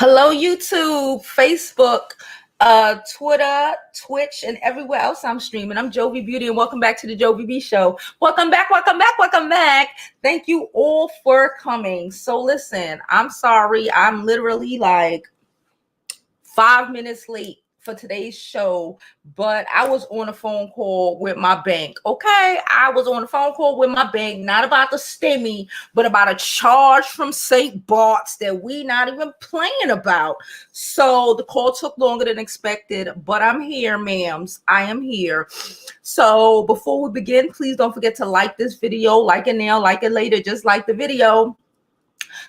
Hello, YouTube, Facebook, Twitter, Twitch, and everywhere else I'm streaming. I'm JoviBeauty, and welcome back to the JoviB Show. Welcome back, welcome back, welcome back. Thank you all for coming. So listen, I'm sorry. I'm literally like 5 minutes late for today's show, but I was on a phone call with my bank. Okay, I was on a phone call with my bank, not about the STEMI, but about a charge from St. Bart's that we not even playing about. So the call took longer than expected, but I'm here, ma'ams. I am here. So before we begin, please don't forget to like this video, like it now, like it later, just like the video.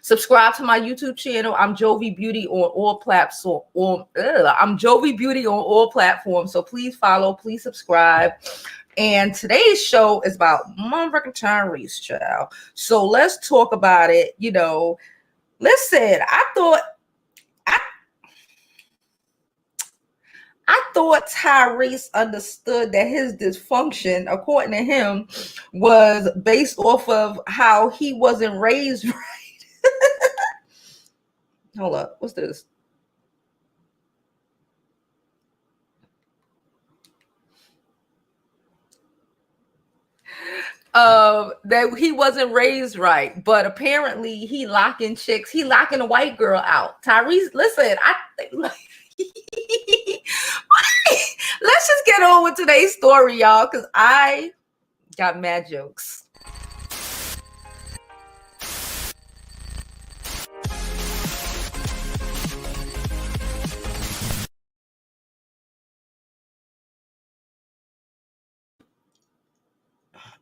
Subscribe to my YouTube channel. I'm JoviBeauty on all platforms. I'm JoviBeauty on all platforms. So please follow, please subscribe. And today's show is about motherfucking Tyrese, child. So let's talk about it. You know, listen, I thought Tyrese understood that his dysfunction, according to him, was based off of how he wasn't raised right. Hold up, what's this? That he wasn't raised right, but apparently he locking chicks, he locking a white girl out. Tyrese, listen, let's just get on with today's story, y'all, because I got mad jokes.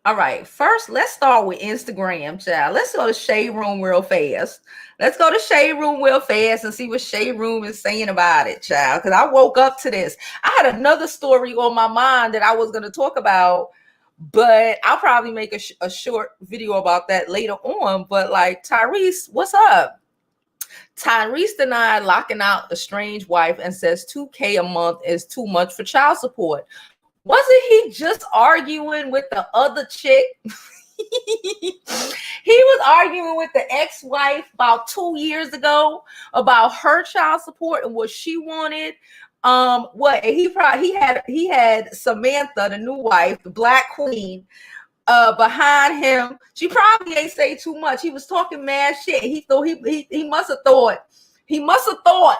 All right, first, let's start with Instagram, child. Let's go to Shade Room real fast. Let's go to Shade Room real fast and see what Shade Room is saying about it, child, because I woke up to this. I had another story on my mind that I was going to talk about, but I'll probably make a short video about that later on. But like, Tyrese, what's up? Tyrese denied locking out a strange wife and says $2,000 a month is too much for child support. Wasn't he just arguing with the other chick? He was arguing with the ex-wife about 2 years ago about her child support and what she wanted. He had Samantha, the new wife, the Black Queen, behind him. She probably ain't say too much. He was talking mad shit. He thought he must have thought. He must have thought.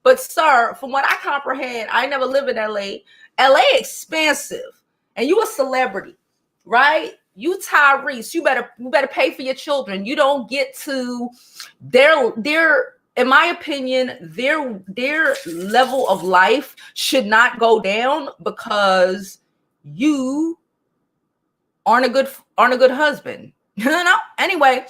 But sir, from what I comprehend, I never lived in LA. LA expensive, and you a celebrity, right? You Tyrese, you better pay for your children. You don't get to their in my opinion, their level of life should not go down because you aren't a good husband. No. Anyway,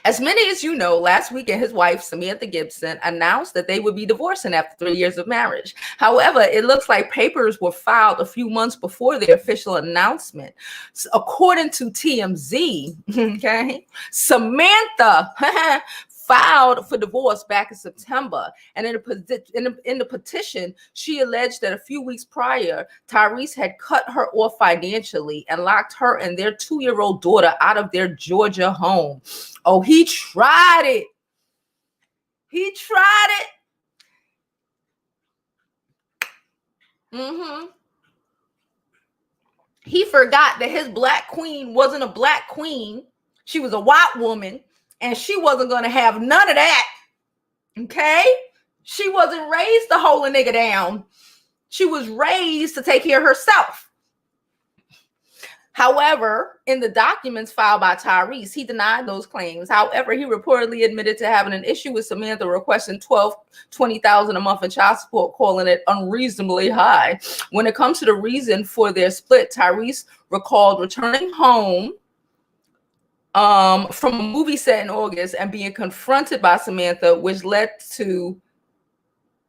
as many as you know, last weekend, his wife, Samantha Gibson, announced that they would be divorcing after 3 years of marriage. However, it looks like papers were filed a few months before the official announcement. So, according to TMZ, okay, Samantha filed for divorce back in September. And in the petition, she alleged that a few weeks prior, Tyrese had cut her off financially and locked her and their 2-year-old daughter out of their Georgia home. Oh, he tried it. He tried it. He forgot that his Black Queen wasn't a Black queen. She was a white woman. And she wasn't going to have none of that, okay? She wasn't raised to hold a nigga down. She was raised to take care of herself. However, in the documents filed by Tyrese, he denied those claims. However, he reportedly admitted to having an issue with Samantha requesting $20,000 a month in child support, calling it unreasonably high. When it comes to the reason for their split, Tyrese recalled returning home from a movie set in August and being confronted by Samantha, which led to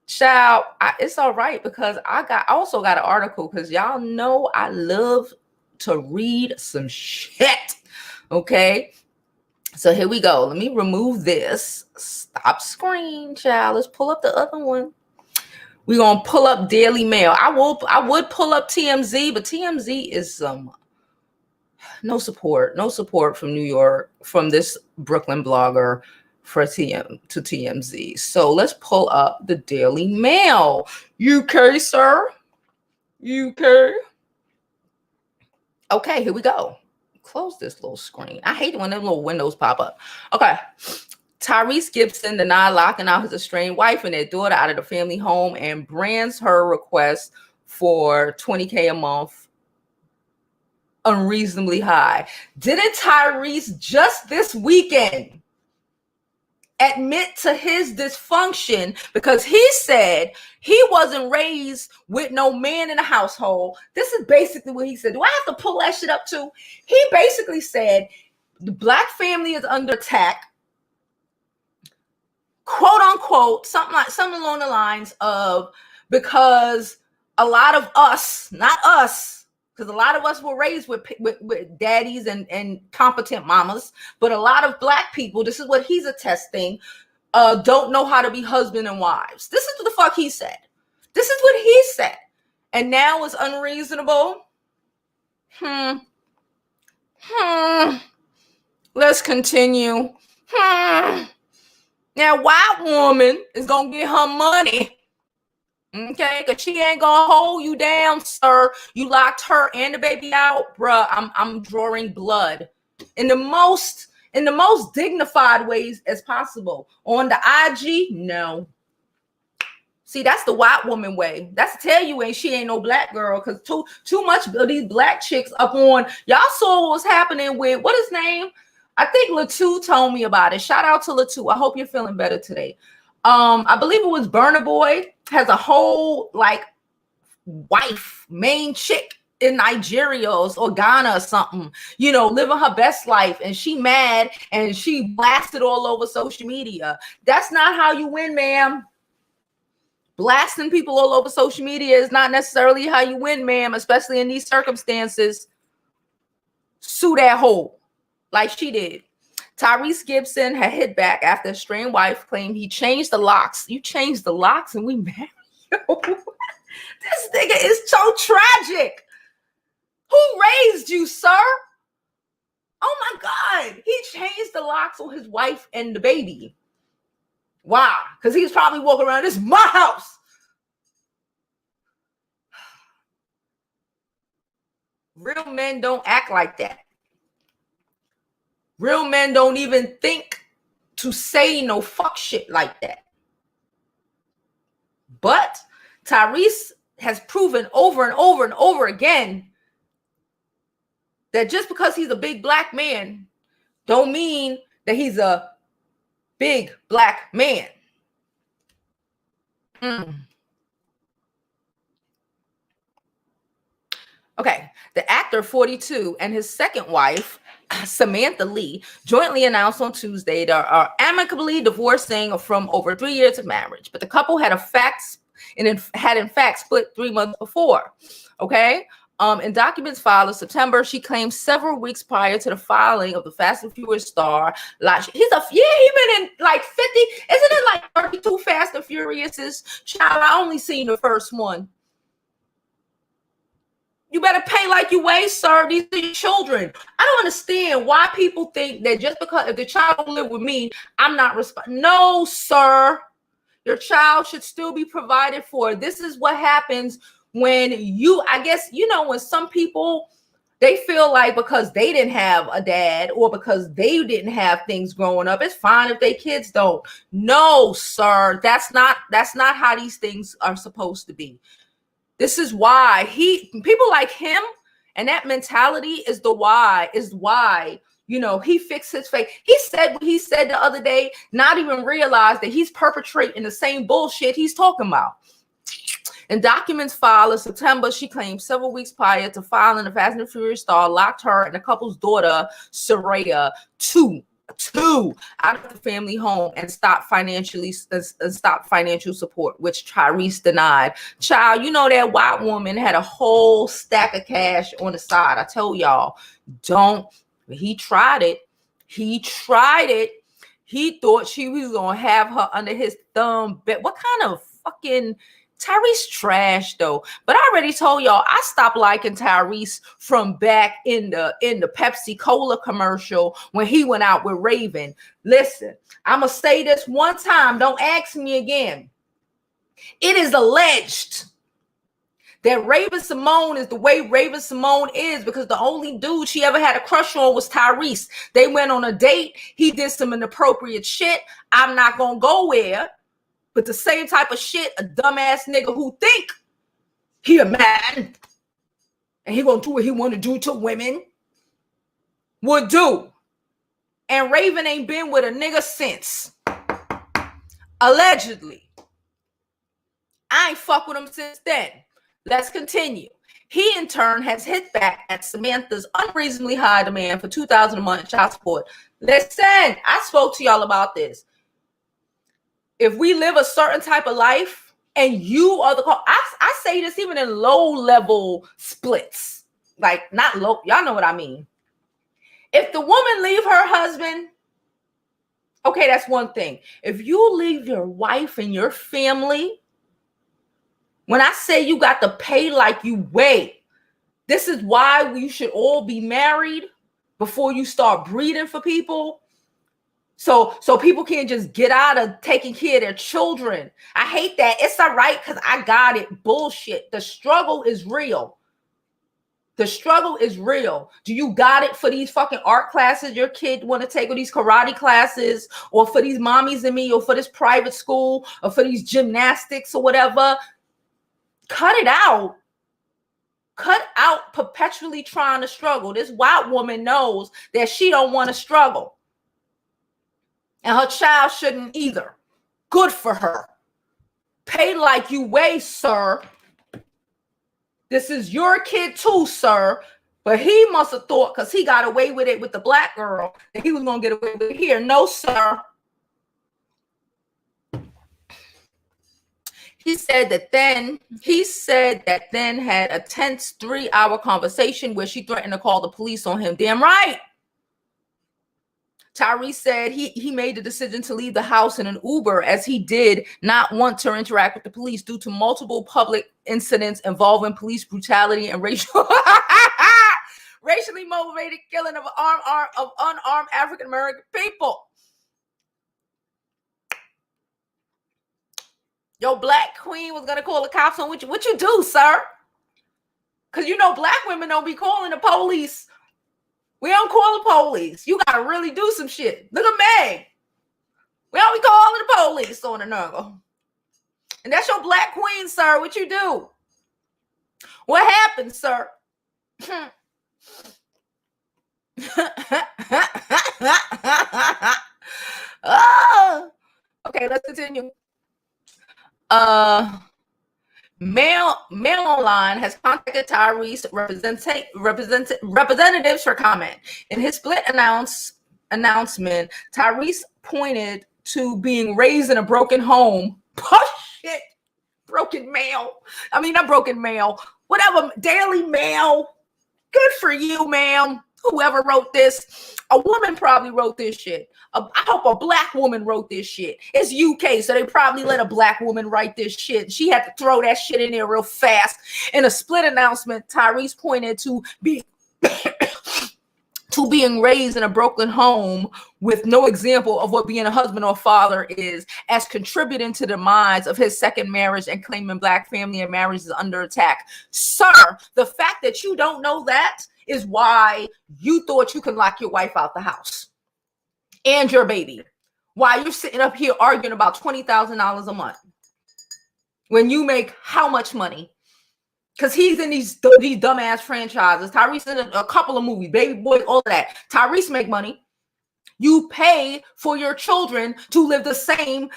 child. It's all right because I also got an article because y'all know I love to read some shit. Okay, so here we go. Let me remove this. Stop screen, child. Let's pull up the other one. We're gonna pull up Daily Mail. I would pull up TMZ, but TMZ is some. No support from New York, from this Brooklyn blogger, to TMZ. So let's pull up the Daily Mail. UK, sir. UK. Okay, here we go. Close this little screen. I hate it when them little windows pop up. Okay. Tyrese Gibson denied locking out his estranged wife and their daughter out of the family home and brands her request for $20K a month unreasonably high. Didn't Tyrese just this weekend admit to his dysfunction because he said he wasn't raised with no man in the household? This is basically what he said. Do I have to pull that shit up too? He basically said the black family is under attack, quote unquote, something along the lines of, because a lot of us, not us, because a lot of us were raised with daddies and competent mamas, but a lot of black people, this is what he's attesting, don't know how to be husband and wives. This is what the fuck he said. This is what he said. And now it's unreasonable. Let's continue. Now, white woman is going to get her money, okay? Because she ain't going to hold you down, sir. You locked her and the baby out. Bruh, I'm drawing blood in the most dignified ways as possible. On the IG, no. See, that's the white woman way. That's to tell you she ain't no black girl, because too much of these black chicks up on, y'all saw what was happening with, what his name? I think Latu told me about it. Shout out to Latu. I hope you're feeling better today. I believe it was Burna Boy has a whole like wife, main chick in Nigeria or Ghana or something, you know, living her best life, and she mad and she blasted all over social media. That's not how you win, ma'am. Blasting people all over social media is not necessarily how you win, ma'am, especially in these circumstances. Sue that hoe like she did. Tyrese Gibson had hit back after a estranged wife claimed he changed the locks. You changed the locks and we married you. This nigga is so tragic. Who raised you, sir? Oh my God. He changed the locks on his wife and the baby. Why? Because he's probably walking around, this is my house. Real men don't act like that. Real men don't even think to say no fuck shit like that. But Tyrese has proven over and over and over again that just because he's a big black man don't mean that he's a big black man. Okay, the actor 42 and his second wife, Samantha Lee, jointly announced on Tuesday they are amicably divorcing from over 3 years of marriage. But the couple had in fact split 3 months before. Okay. In documents filed in September, she claimed several weeks prior to the filing of the Fast and Furious star. Like he been in like 50. Isn't it like 32 Fast and Furiouses? Child, I only seen the first one. You better pay like you weigh, sir. These are your children. I don't understand why people think that just because if the child don't live with me, I'm not responsible. No, sir. Your child should still be provided for. This is what happens when I guess, you know, when some people, they feel like because they didn't have a dad or because they didn't have things growing up, it's fine if their kids don't. No, sir. That's not how these things are supposed to be. This is why people like him and that mentality is why, you know, he fixed his face. He said what he said the other day, not even realize that he's perpetrating the same bullshit he's talking about. In documents filed in September, she claimed several weeks prior to filing the Fast and Furious star locked her and the couple's daughter, Soraya, two out of the family home and stopped financial support, which Tyrese denied. Child, you know that white woman had a whole stack of cash on the side. I tell y'all, he tried it. He thought she was gonna have her under his thumb. But what kind of fucking Tyrese trash though, but I already told y'all I stopped liking Tyrese from back in the Pepsi Cola commercial when he went out with Raven. Listen, I'm gonna say this one time. Don't ask me again. It is alleged that Raven-Symoné is the way Raven-Symoné is because the only dude she ever had a crush on was Tyrese. They went on a date. He did some inappropriate shit. I'm not gonna go where. But the same type of shit a dumbass nigga who think he a man and he gonna do what he want to do to women would do. And Raven ain't been with a nigga since. Allegedly. I ain't fuck with him since then. Let's continue. He in turn has hit back at Samantha's unreasonably high demand for $2,000 a month in child support. Listen, I spoke to y'all about this. If we live a certain type of life and you are the cause, I say this even in low level splits, like not low, y'all know what I mean. If the woman leave her husband, okay, that's one thing. If you leave your wife and your family, when I say you got to pay like you weigh, this is why we should all be married before you start breeding for people. So people can't just get out of taking care of their children. I hate that. It's all right because I got it. Bullshit. The struggle is real. The struggle is real. Do you got it for these fucking art classes your kid want to take, or these karate classes, or for these mommies and me, or for this private school, or for these gymnastics or whatever? Cut it out. Cut out perpetually trying to struggle. This white woman knows that she don't want to struggle. And her child shouldn't either. Good for her. Pay like you weigh, sir. This is your kid too, sir. But he must have thought, because he got away with it with the black girl, that he was going to get away with it here. No, sir. He said that then had a tense 3-hour conversation where she threatened to call the police on him. Damn right. Tyrese said he made the decision to leave the house in an Uber as he did not want to interact with the police due to multiple public incidents involving police brutality and racially motivated killing of unarmed African American people. Your black queen was gonna call the cops on what you do, sir? Because you know black women don't be calling the police. We don't call the police. You gotta really do some shit. Look at me. We don't be calling the police on a nigga. And that's your black queen, sir. What you do? What happened, sir? Oh. Okay, let's continue. Mail Online has contacted Tyrese representatives for comment. In his split announcement, Tyrese pointed to being raised in a broken home. Oh shit, broken mail. I mean, not broken mail. Whatever, Daily Mail. Good for you, ma'am. Whoever wrote this, a woman probably wrote this shit. I hope a black woman wrote this shit. It's UK, so they probably let a black woman write this shit. She had to throw that shit in there real fast. In a split announcement, Tyrese pointed to being raised in a broken home with no example of what being a husband or father is, as contributing to the demise of his second marriage and claiming black family and marriage is under attack. Sir, the fact that you don't know that is why you thought you could lock your wife out the house and your baby while you're sitting up here arguing about $20,000 a month when you make how much money? Because he's in these dumbass franchises. Tyrese in a couple of movies, Baby Boy, all of that. Tyrese make money. You pay for your children to live the same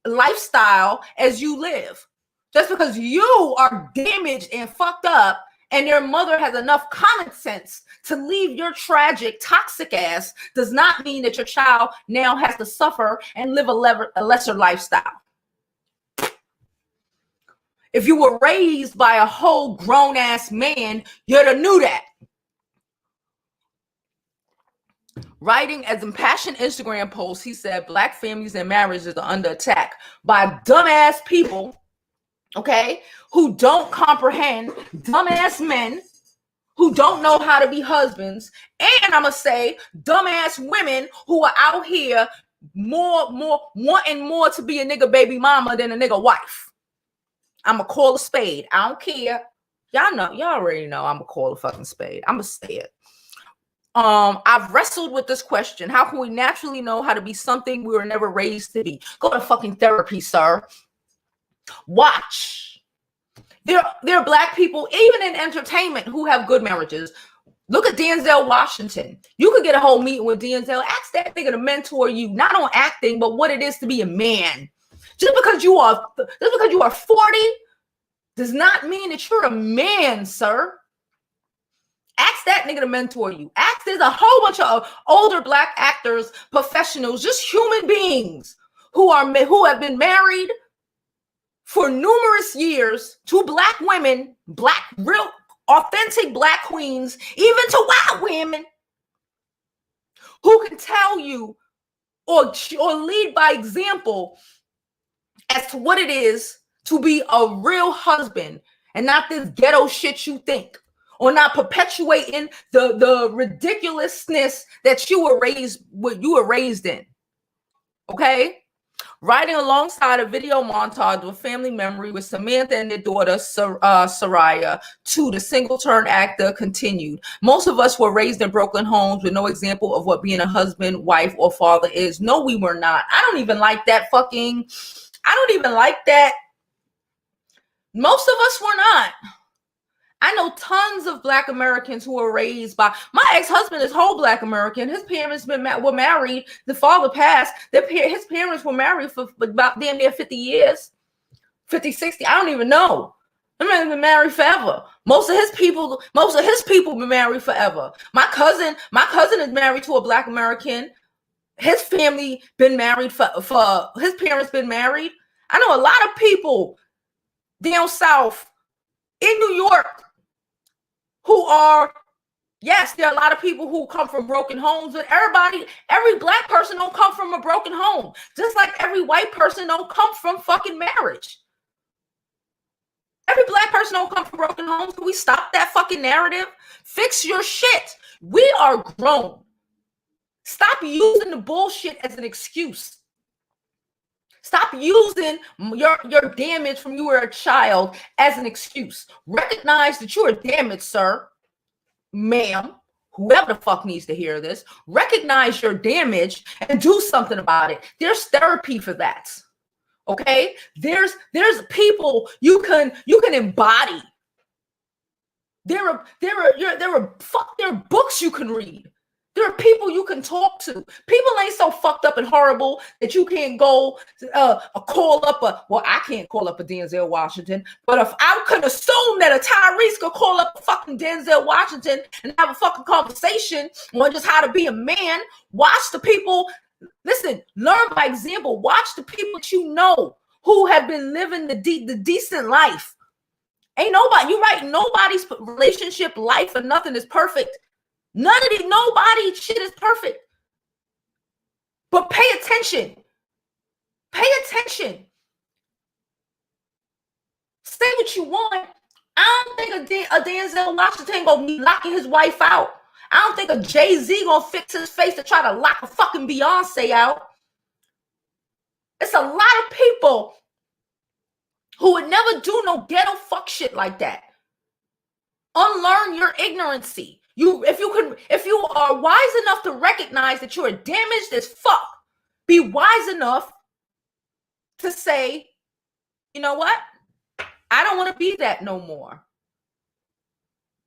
lifestyle as you live. Just because you are damaged and fucked up and your mother has enough common sense to leave your tragic, toxic ass does not mean that your child now has to suffer and live a lesser lifestyle. If you were raised by a whole grown-ass man, you'd have knew that. Writing as impassioned Instagram posts, he said black families and marriages are under attack by dumbass people okay, who don't comprehend, dumbass men who don't know how to be husbands, and I'm gonna say dumbass women who are out here more wanting more to be a nigga baby mama than a nigga wife. I'm gonna call a spade. I don't care. Y'all know, y'all already know I'm gonna call a fucking spade. I'm gonna say it. I've wrestled with this question. How can we naturally know how to be something we were never raised to be? Go to fucking therapy, sir. Watch. There are black people, even in entertainment, who have good marriages. Look at Denzel Washington. You could get a whole meeting with Denzel. Ask that nigga to mentor you, not on acting, but what it is to be a man. Just because you are 40 does not mean that you're a man, sir. Ask that nigga to mentor you. Ask, there's a whole bunch of older black actors, professionals, just human beings who have been married for numerous years to black women, black, real, authentic black queens, even to white women, who can tell you or lead by example as to what it is to be a real husband and not this ghetto shit you think, or not perpetuating the ridiculousness that you were raised in. Okay? Riding alongside a video montage of family memory with Samantha and their daughter, Soraya, the single-turn actor continued. Most of us were raised in broken homes with no example of what being a husband, wife, or father is. No, we were not. I don't even like that. Most of us were not. I know tons of black Americans who were raised by, my ex-husband is whole black American. His parents were married. The father passed. His parents were married for about damn near 50 years, 50, 60. I don't even know. I mean, been married forever. Most of his people been married forever. My cousin is married to a black American. His family been married for his parents been married. I know a lot of people down south in New York who are, yes, there are a lot of people who come from broken homes, but every black person don't come from a broken home. Just like every white person don't come from fucking marriage. Every black person don't come from broken homes. Can we stop that fucking narrative? Fix your shit. We are grown. Stop using the bullshit as an excuse. Stop using your damage from you were a child as an excuse. Recognize that you are damaged, sir, ma'am, whoever the fuck needs to hear this. Recognize your damage and do something about it. There's therapy for that. Okay? There's people you can embody. There are books you can read. There are people you can talk to. People ain't so fucked up and horrible that you can't go I can't call up a Denzel Washington, but if I could assume that a Tyrese could call up a fucking Denzel Washington and have a fucking conversation on just how to be a man, watch the people, listen, learn by example, watch the people that you know who have been living the decent life. Ain't nobody, you're right, nobody's relationship, life, or nothing is perfect. Nobody shit is perfect. But pay attention. Pay attention. Say what you want. I don't think a Denzel Washington gonna be locking his wife out. I don't think a Jay-Z gonna fix his face to try to lock a fucking Beyonce out. It's a lot of people who would never do no ghetto fuck shit like that. Unlearn your ignorancy. If you are wise enough to recognize that you are damaged as fuck, be wise enough to say, you know what? I don't want to be that no more.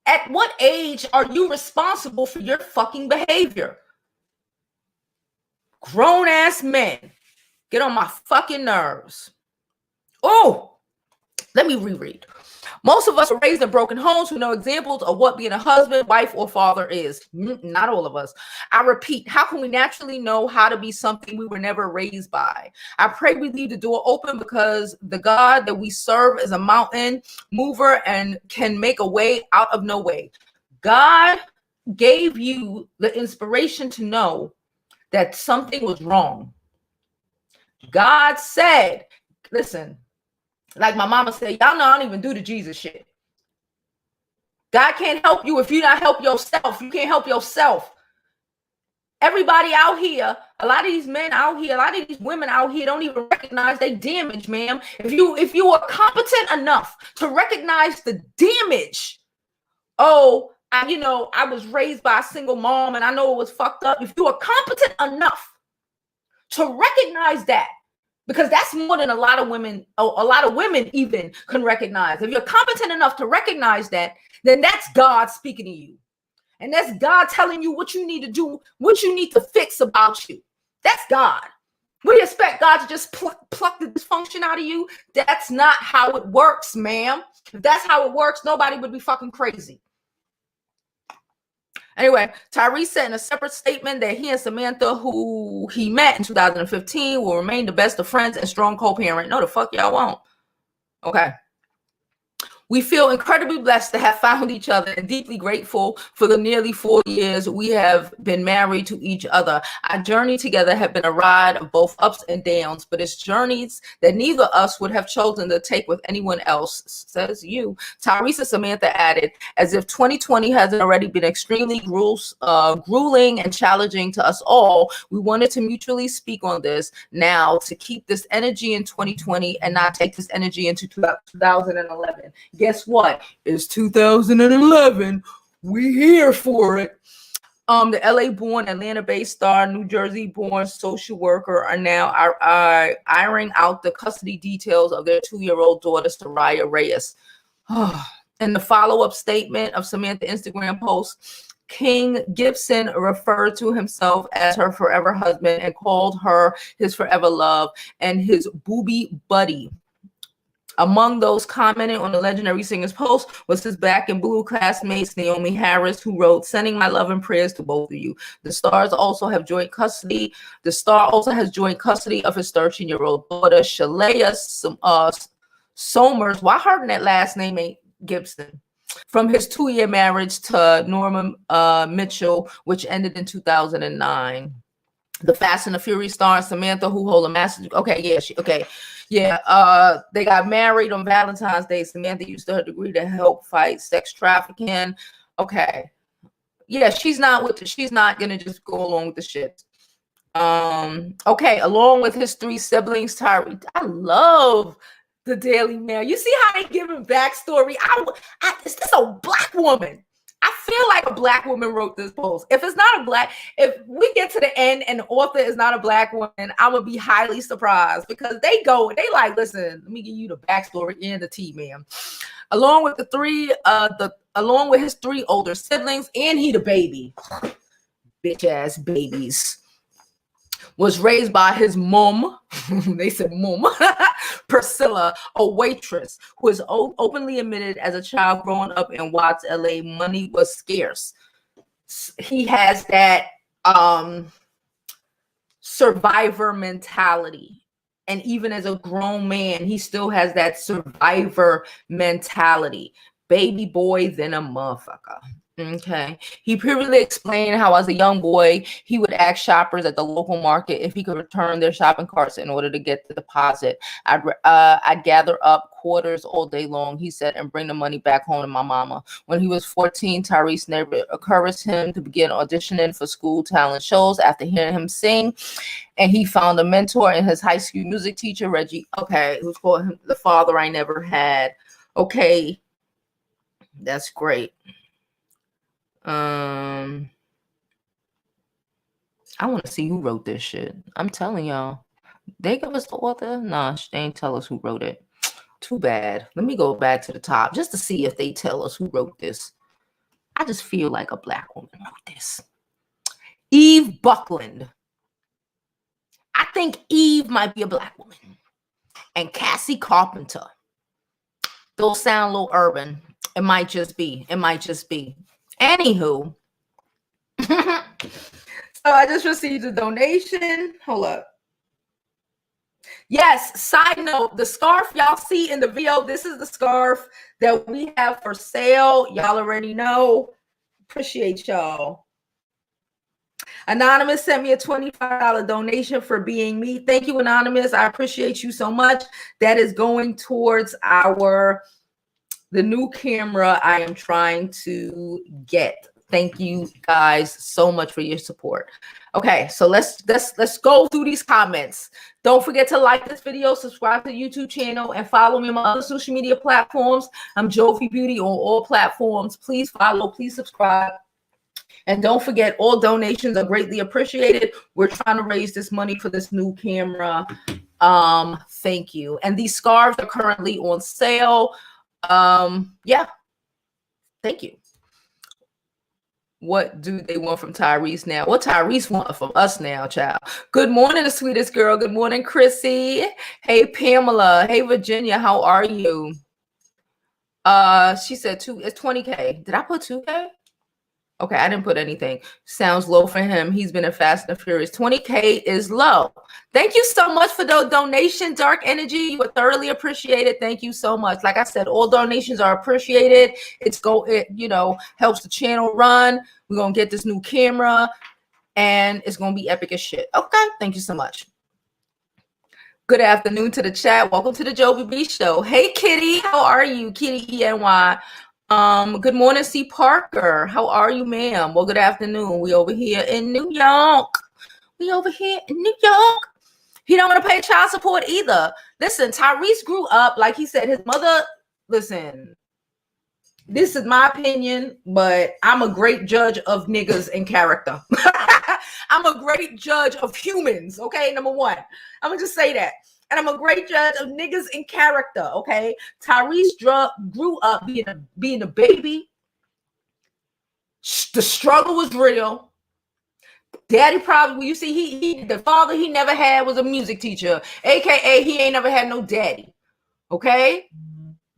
At what age are you responsible for your fucking behavior? Grown ass men get on my fucking nerves. Oh, let me reread. Most of us are raised in broken homes with no examples of what being a husband, wife, or father is. Not all of us. I repeat, how can we naturally know how to be something we were never raised by? I pray we leave the door open because the God that we serve is a mountain mover and can make a way out of no way. God gave you the inspiration to know that something was wrong. God said, listen, Like my mama said, y'all know I don't even do the Jesus shit. God can't help you if you not help yourself. You can't help yourself. Everybody out here, a lot of these men out here, a lot of these women out here don't even recognize they damage, ma'am. If you are competent enough to recognize the damage, I was raised by a single mom and I know it was fucked up. If you are competent enough to recognize that, because that's more than a lot of women even can recognize. If you're competent enough to recognize that, then that's God speaking to you. And that's God telling you what you need to do, what you need to fix about you. That's God. We expect God to just pluck the dysfunction out of you. That's not how it works, ma'am. If that's how it works, nobody would be fucking crazy. Anyway, Tyrese said in a separate statement that he and Samantha, who he met in 2015, will remain the best of friends and strong co-parent. No, the fuck y'all won't. Okay. We feel incredibly blessed to have found each other and deeply grateful for the nearly 4 years we have been married to each other. Our journey together have been a ride of both ups and downs, but it's journeys that neither of us would have chosen to take with anyone else, says you. Tyrese and Samantha added, as if 2020 hasn't already been extremely grueling and challenging to us all, we wanted to mutually speak on this now to keep this energy in 2020 and not take this energy into 2011. Guess what? It's 2011. We here for it. The LA-born, Atlanta-based star, New Jersey-born social worker are now ironing out the custody details of their 2-year-old daughter, Soraya Reyes. In the follow-up statement of Samantha Instagram post, King Gibson referred to himself as her forever husband and called her his forever love and his booby buddy. Among those commenting on the legendary singer's post was his Black and Blue classmates, Naomi Harris, who wrote, sending my love and prayers to both of you. The star also has joint custody of his 13-year-old daughter, Shalaya Somers. Why her that last name ain't Gibson? From his 2-year marriage to Norma Mitchell, which ended in 2009. The Fast and the Furious star Samantha, who hold a master. They got married on Valentine's Day. Samantha used her degree to help fight sex trafficking. Okay. Yeah, she's not gonna just go along with the shit. Okay, along with his 3 siblings, Tyrese. I love the Daily Mail. You see how they give him backstory? Is this a black woman? I feel like a black woman wrote this post. If we get to the end and the author is not a black woman, I would be highly surprised, because they like, listen, let me give you the backstory and the tea, ma'am. Along with his 3 older siblings, and he the baby, bitch ass babies, was raised by his mom. They said mom, Priscilla, a waitress who is openly admitted as a child growing up in Watts, LA, money was scarce. He has that survivor mentality. And even as a grown man, he still has that survivor mentality. Baby boy than a motherfucker. Okay. He previously explained how as a young boy, he would ask shoppers at the local market if he could return their shopping carts in order to get the deposit. I'd gather up quarters all day long, he said, and bring the money back home to my mama. When he was 14, Tyrese neighbor encouraged him to begin auditioning for school talent shows after hearing him sing. And he found a mentor in his high school music teacher, Reggie. Okay. Who's called him the father I never had. Okay. That's great. I want to see who wrote this shit. I'm telling y'all. They give us the author? Nah, they ain't tell us who wrote it. Too bad. Let me go back to the top just to see if they tell us who wrote this. I just feel like a black woman wrote this. Eve Buckland. I think Eve might be a black woman. And Cassie Carpenter. Those sound a little urban. It might just be. Anywho. So I just received a donation. Hold up. Yes, side note, the scarf y'all see in the video, this is the scarf that we have for sale. Y'all already know. Appreciate y'all. Anonymous sent me a $25 donation for being me. Thank you, Anonymous. I appreciate you so much. That is going towards the new camera I am trying to get. Thank you guys so much for your support. Okay, so let's go through these comments. Don't forget to like this video, subscribe to the YouTube channel, and follow me on my other social media platforms. I'm JoviBeauty on all platforms. Please follow, please subscribe. And don't forget, all donations are greatly appreciated. We're trying to raise this money for this new camera. Thank you. And these scarves are currently on sale. Yeah. Thank you. What do they want from Tyrese now? What Tyrese want from us now, child? Good morning, the sweetest girl. Good morning, Chrissy. Hey, Pamela. Hey, Virginia. How are you? She said it's 20K. Did I put 2K? Okay, I didn't put anything. Sounds low for him. He's been in Fast and Furious. 20K is low. Thank you so much for the donation, Dark Energy. You are thoroughly appreciated. Thank you so much. Like I said, all donations are appreciated. It helps the channel run. We're gonna get this new camera, and it's gonna be epic as shit. Okay, thank you so much. Good afternoon to the chat. Welcome to the JoviBeauty Show. Hey, Kitty, how are you? Kitty ENY. Good morning, C. Parker. How are you, ma'am? Well, good afternoon. We over here in New York. He don't want to pay child support either. Listen, Tyrese grew up, like he said, his mother, listen, this is my opinion, but I'm a great judge of niggas and character. I'm a great judge of humans, okay? Number one. I'm going to just say that. And I'm a great judge of niggas in character, okay? Tyrese grew up being a baby. The struggle was real. Daddy probably, you see, the father he never had was a music teacher, aka he ain't never had no daddy, okay?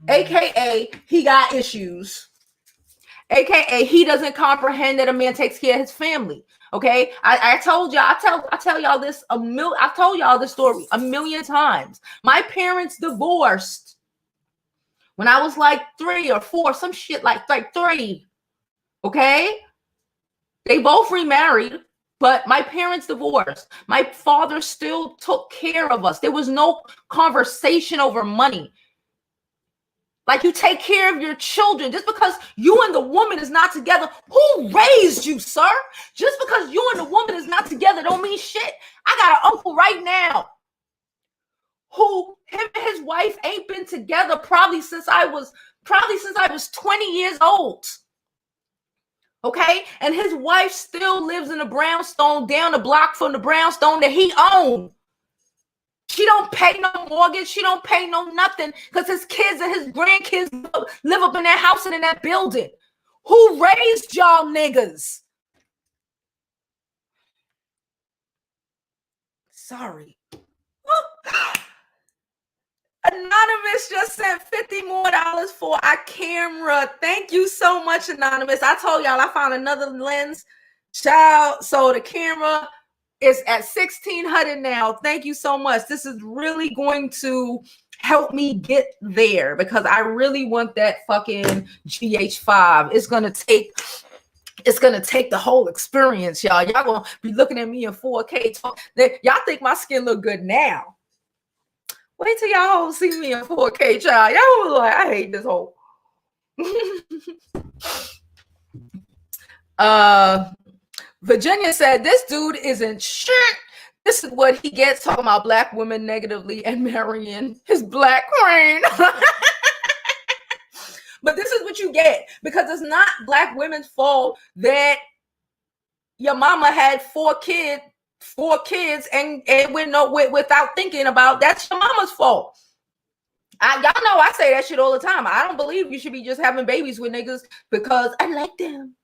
AKA he got issues, aka he doesn't comprehend that a man takes care of his family. Okay, I told y'all, I tell y'all this I've told y'all this story a million times. My parents divorced when I was like 3 or 4, some shit like 3. Okay, they both remarried, but my parents divorced. My father still took care of us. There was no conversation over money. Like, you take care of your children. Just because you and the woman is not together, who raised you, sir? Just because you and the woman is not together don't mean shit. I got an uncle right now who him and his wife ain't been together probably since I was 20 years old. Okay? And his wife still lives in a brownstone down the block from the brownstone that he owned. She don't pay no mortgage. She don't pay no nothing because his kids and his grandkids live up in that house and in that building. Who raised y'all niggas? Sorry. Anonymous just sent $50 more for our camera. Thank you so much, Anonymous. I told y'all I found another lens. Child, so the camera is at $1,600 now. Thank you so much. This is really going to help me get there because I really want that fucking GH5. It's gonna take the whole experience, y'all. Y'all gonna be looking at me in 4K. Y'all think my skin look good now. Wait till y'all see me in 4K, child. Y'all was like, I hate this whole. Virginia said, this dude isn't shit. This is what he gets talking about black women negatively and marrying his black queen. But this is what you get because it's not black women's fault that your mama had 4 kids and without thinking about that's your mama's fault. Y'all know I say that shit all the time. I don't believe you should be just having babies with niggas because I like them.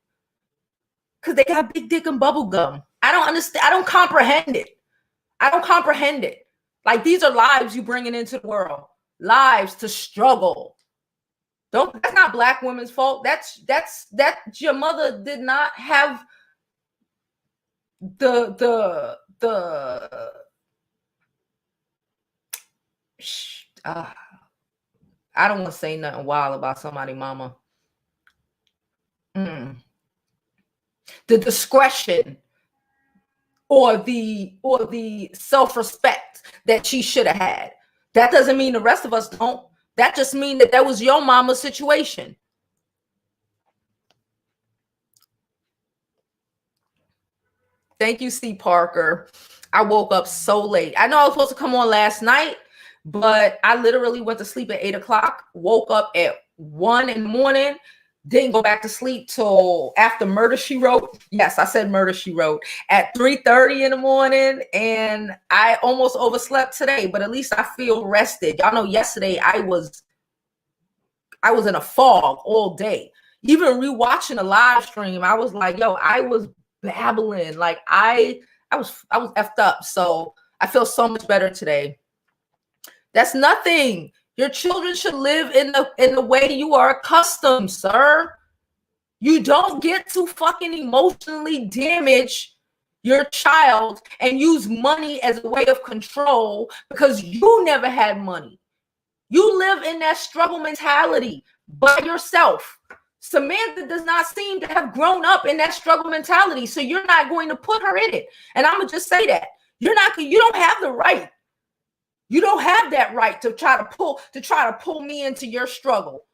Because they got big dick and bubble gum. I don't understand. I don't comprehend it. Like, these are lives you bringing into the world. Lives to struggle. That's not black women's fault. That's your mother did not have the I don't want to say nothing wild about somebody mama. The discretion or the self-respect that she should have had. That doesn't mean the rest of us don't. That just means that was your mama's situation. Thank you, C. Parker. I woke up so late. I know I was supposed to come on last night, but I literally went to sleep at 8 o'clock, woke up at 1 in the morning, didn't go back to sleep till after Murder, She Wrote. Yes, I said Murder, She Wrote at 3:30 in the morning, and I almost overslept today, but at least I feel rested. Y'all know yesterday I was in a fog all day. Even rewatching the live stream, I was like, yo, I was babbling. Like I was effed up. So I feel so much better today. That's nothing. Your children should live in the way you are accustomed, sir. You don't get to fucking emotionally damage your child and use money as a way of control because you never had money. You live in that struggle mentality by yourself. Samantha does not seem to have grown up in that struggle mentality, so you're not going to put her in it. And I'm gonna just say that you don't have the right. You don't have that right to try to pull me into your struggle.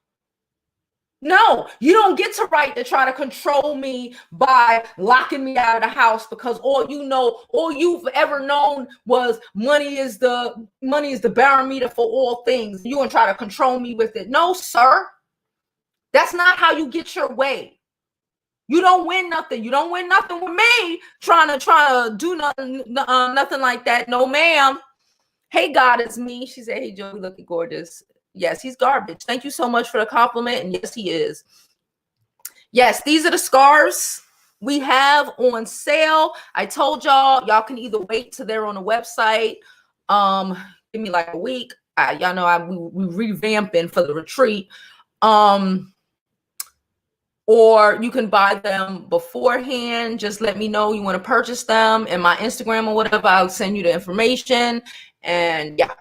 No, you don't get the right to try to control me by locking me out of the house because all you've ever known was money is the barometer for all things. You gonna try to control me with it? No, sir. That's not how you get your way. You don't win nothing. You don't win nothing with me trying to do nothing like that. No, ma'am. Hey, God, it's me. She said, hey, Joey, looking gorgeous. Yes, he's garbage. Thank you so much for the compliment. And yes, he is. Yes, these are the scarves we have on sale. I told y'all can either wait till they're on the website. Give me like a week. Y'all know we revamping for the retreat. Or you can buy them beforehand. Just let me know you want to purchase them in my Instagram or whatever. I'll send you the information. And yeah.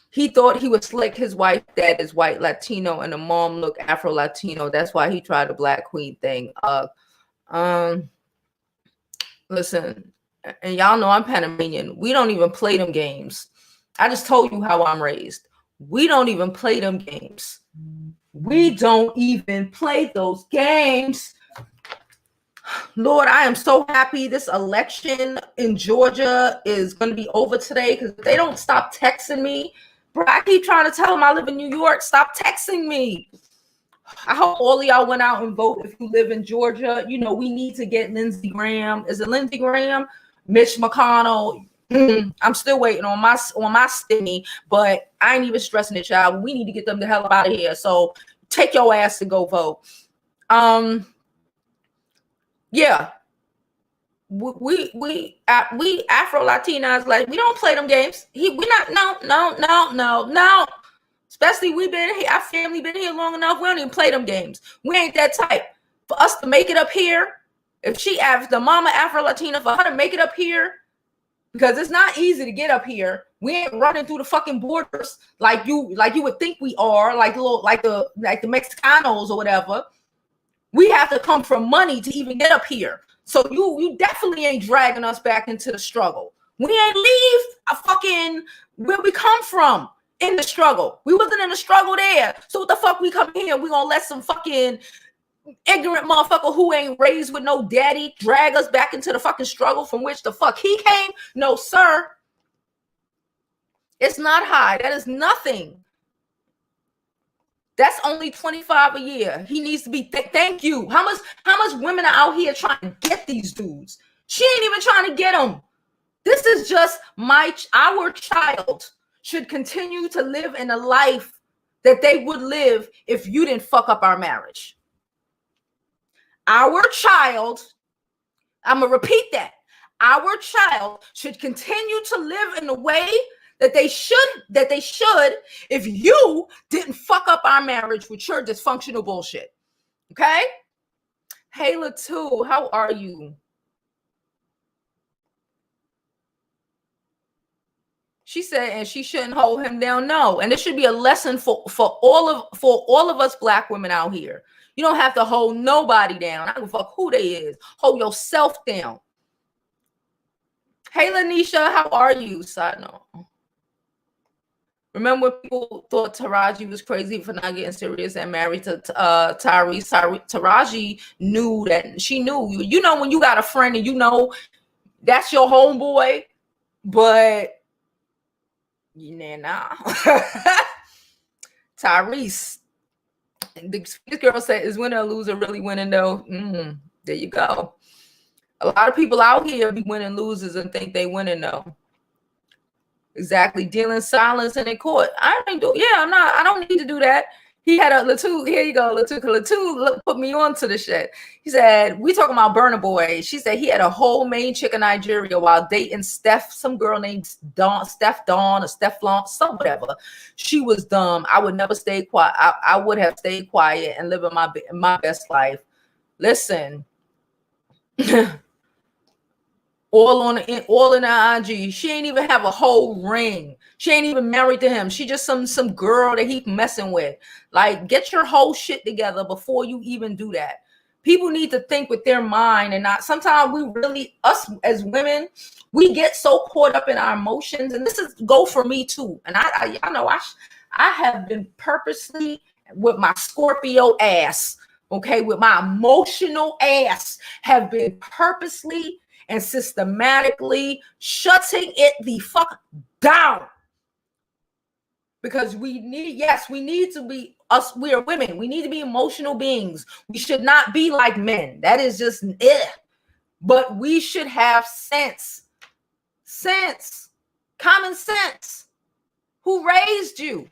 He thought he was slick. His wife dad is white Latino and the mom looked Afro Latino. That's why he tried the Black Queen thing. Listen, and y'all know I'm Panamanian. We don't even play them games. I just told you how I'm raised. We don't even play them games. We don't even play those games. Lord, I am so happy this election in Georgia is going to be over today because they don't stop texting me. Bro, I keep trying to tell them I live in New York. Stop texting me. I hope all of y'all went out and vote if you live in Georgia. You know, we need to get Lindsey Graham. Is it Lindsey Graham? Mitch McConnell. I'm still waiting on my stimmy, but I ain't even stressing it, child. We need to get them the hell out of here. So take your ass and go vote. Yeah. We Afro Latinas, like, we don't play them games. No. Especially our family been here long enough. We don't even play them games. We ain't that type. For us to make it up here, if the mama Afro Latina, for her to make it up here, because it's not easy to get up here. We ain't running through the fucking borders like you would think we are, like the Mexicanos or whatever. We have to come from money to even get up here. So you definitely ain't dragging us back into the struggle. We ain't leave a fucking where we come from in the struggle. We wasn't in the struggle there. So what the fuck we come here? We gonna let some fucking ignorant motherfucker who ain't raised with no daddy drag us back into the fucking struggle from which the fuck he came? No, sir. It's not high. That is nothing. That's only $25 a year. He needs to be. Thank you. How much women are out here trying to get these dudes? She ain't even trying to get them. This is just our child should continue to live in a life that they would live if you didn't fuck up our marriage. Our child, I'm gonna repeat that. Our child should continue to live in the way that they should if you didn't fuck up our marriage with your dysfunctional bullshit. Okay? Hey, Latu, how are you? She said, and she shouldn't hold him down. No, and it should be a lesson for all of us Black women out here. You don't have to hold nobody down. I don't give a fuck who they is. Hold yourself down. Hey, Lanisha, how are you? Side note. Remember when people thought Taraji was crazy for not getting serious and married to Tyrese? Taraji knew that. She knew. You know when you got a friend and you know that's your homeboy, but nah. Tyrese. This girl said, is winner or loser really winning though? There you go. A lot of people out here be winning losers and think they winning though. Exactly. Dealing silence in court. I don't need to do that. He had a Latu. Here you go, Latu put me on to the shit. He said, we talking about Burna Boy. She said he had a whole main chick in Nigeria while dating some girl named Don, Stefflon or Stefflon, some whatever. She was dumb. I would never stay quiet. I would have stayed quiet and live in my best life. Listen. all in her IG. She ain't even have a whole ring. She ain't even married to him. She just some girl that he messing with. Like, get your whole shit together before you even do that. People need to think with their mind and not. Sometimes us as women, we get so caught up in our emotions, and this is go for me too. And I know I have been purposely with my Scorpio ass, okay, with my emotional ass, have been purposely and systematically shutting it the fuck down. Because we need to be us. We are women. We need to be emotional beings. We should not be like men. That is just it. But we should have sense, common sense. Who raised you?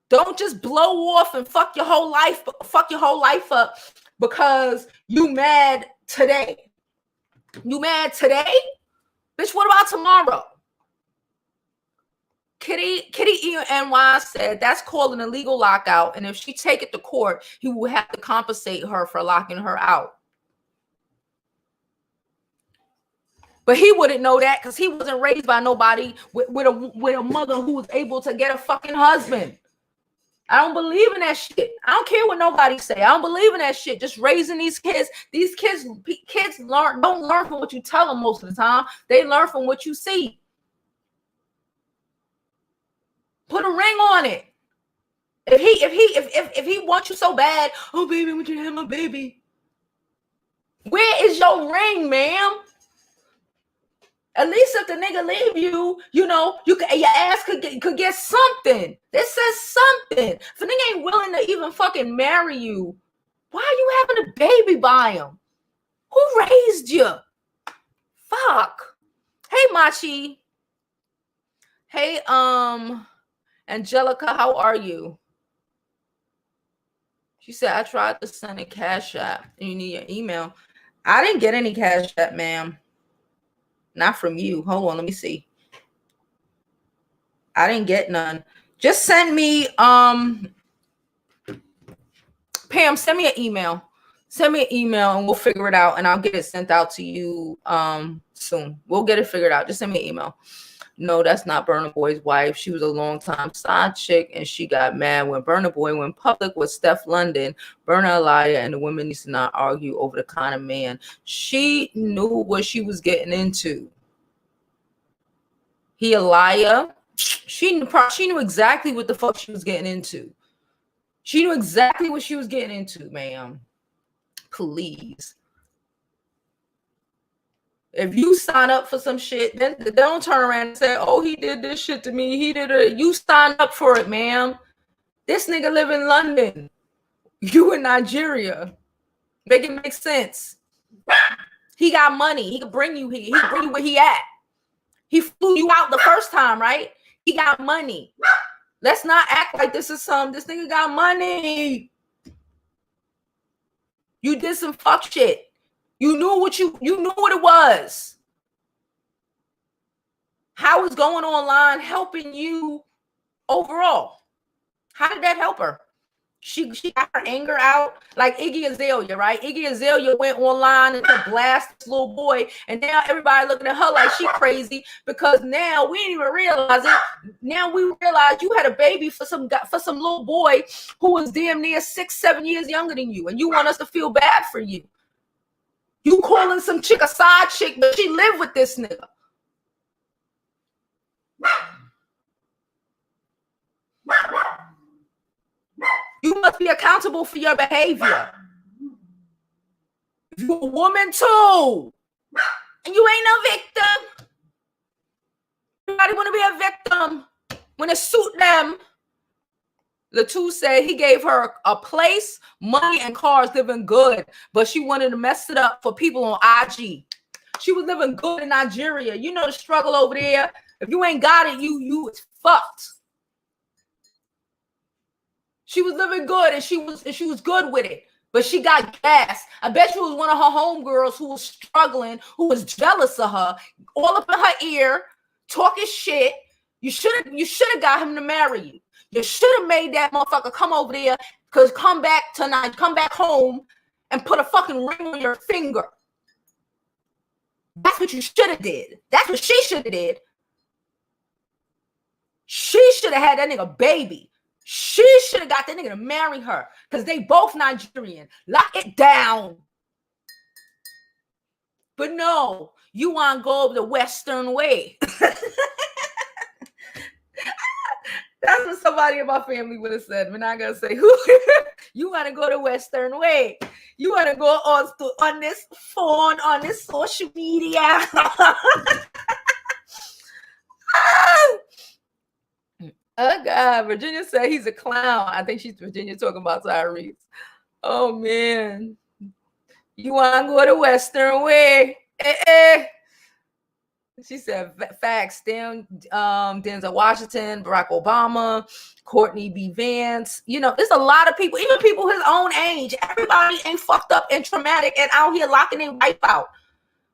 Don't just blow off and fuck your whole life up because you mad today. You mad today? Bitch, what about tomorrow? Kitty ENY said that's called an illegal lockout, and if she take it to court, he will have to compensate her for locking her out. But he wouldn't know that because he wasn't raised by nobody with a mother who was able to get a fucking husband. I don't believe in that shit. I don't care what nobody say. I don't believe in that shit. Just raising these kids. These kids don't learn from what you tell them most of the time. They learn from what you see. Put a ring on it. If he wants you so bad, oh baby, I want you to have my baby. Where is your ring, ma'am? At least if the nigga leave you, your ass could get something. That says something. If a nigga ain't willing to even fucking marry you, why are you having a baby by him? Who raised you? Fuck. Hey, Machi. Hey, Angelica, how are you? She said, I tried to send a CashAPP. You need your email. I didn't get any CashAPP, ma'am. Not from you. Hold on, let me see. I didn't get none. Just send me, Pam, send me an email. Send me an email and we'll figure it out and I'll get it sent out to you soon. We'll get it figured out. Just send me an email. No, that's not Burna Boy's wife. She was a long-time side chick and she got mad when Burna Boy went public with Stefflon Don. Burna a liar and the women needs to not argue over the kind of man. She knew what she was getting into. He a liar. She knew exactly what the fuck she was getting into. She knew exactly what she was getting into, ma'am. Please. If you sign up for some shit, then don't turn around and say, oh, he did this shit to me. He did it. You signed up for it, ma'am. This nigga live in London. You in Nigeria. Make it make sense. He got money. He could bring you here. He could bring you where he at. He flew you out the first time, right? He got money. Let's not act like this nigga got money. You did some fuck shit. You knew what it was. How is going online helping you overall? How did that help her? She got her anger out like Iggy Azalea, right? Iggy Azalea went online and to blast this little boy, and now everybody looking at her like she crazy because now we didn't even realize it. Now we realize you had a baby for some little boy who was damn near 6-7 years younger than you, and you want us to feel bad for you. You calling some chick a side chick, but she lived with this nigga. be accountable for your behavior. You're a woman too. And you ain't no victim. Everybody want to be a victim when it suit them. Latu said he gave her a place, money, and cars, living good, but she wanted to mess it up for people on IG. She was living good in Nigeria. You know the struggle over there. If you ain't got it, you is fucked. She was living good and she was good with it, but she got gas. I bet you it was one of her homegirls who was struggling, who was jealous of her, all up in her ear, talking shit. You should have got him to marry you. You should have made that motherfucker come over there, because come back tonight, come back home and put a fucking ring on your finger. That's what you should have did. That's what she should have did. She should have had that nigga baby. She should have got that nigga to marry her, because they both Nigerian. Lock it down. But no, you want to go the Western way. That's what somebody in my family would have said. We're not going to say who. You want to go the Western way. You want to go on this phone, on this social media. Oh, God. Virginia said he's a clown. I think she's Virginia talking about Tyrese. Oh, man. You want to go the Western way. She said, facts, Denzel Washington, Barack Obama, Courtney B. Vance. You know, there's a lot of people, even people his own age. Everybody ain't fucked up and traumatic and out here locking their wife out.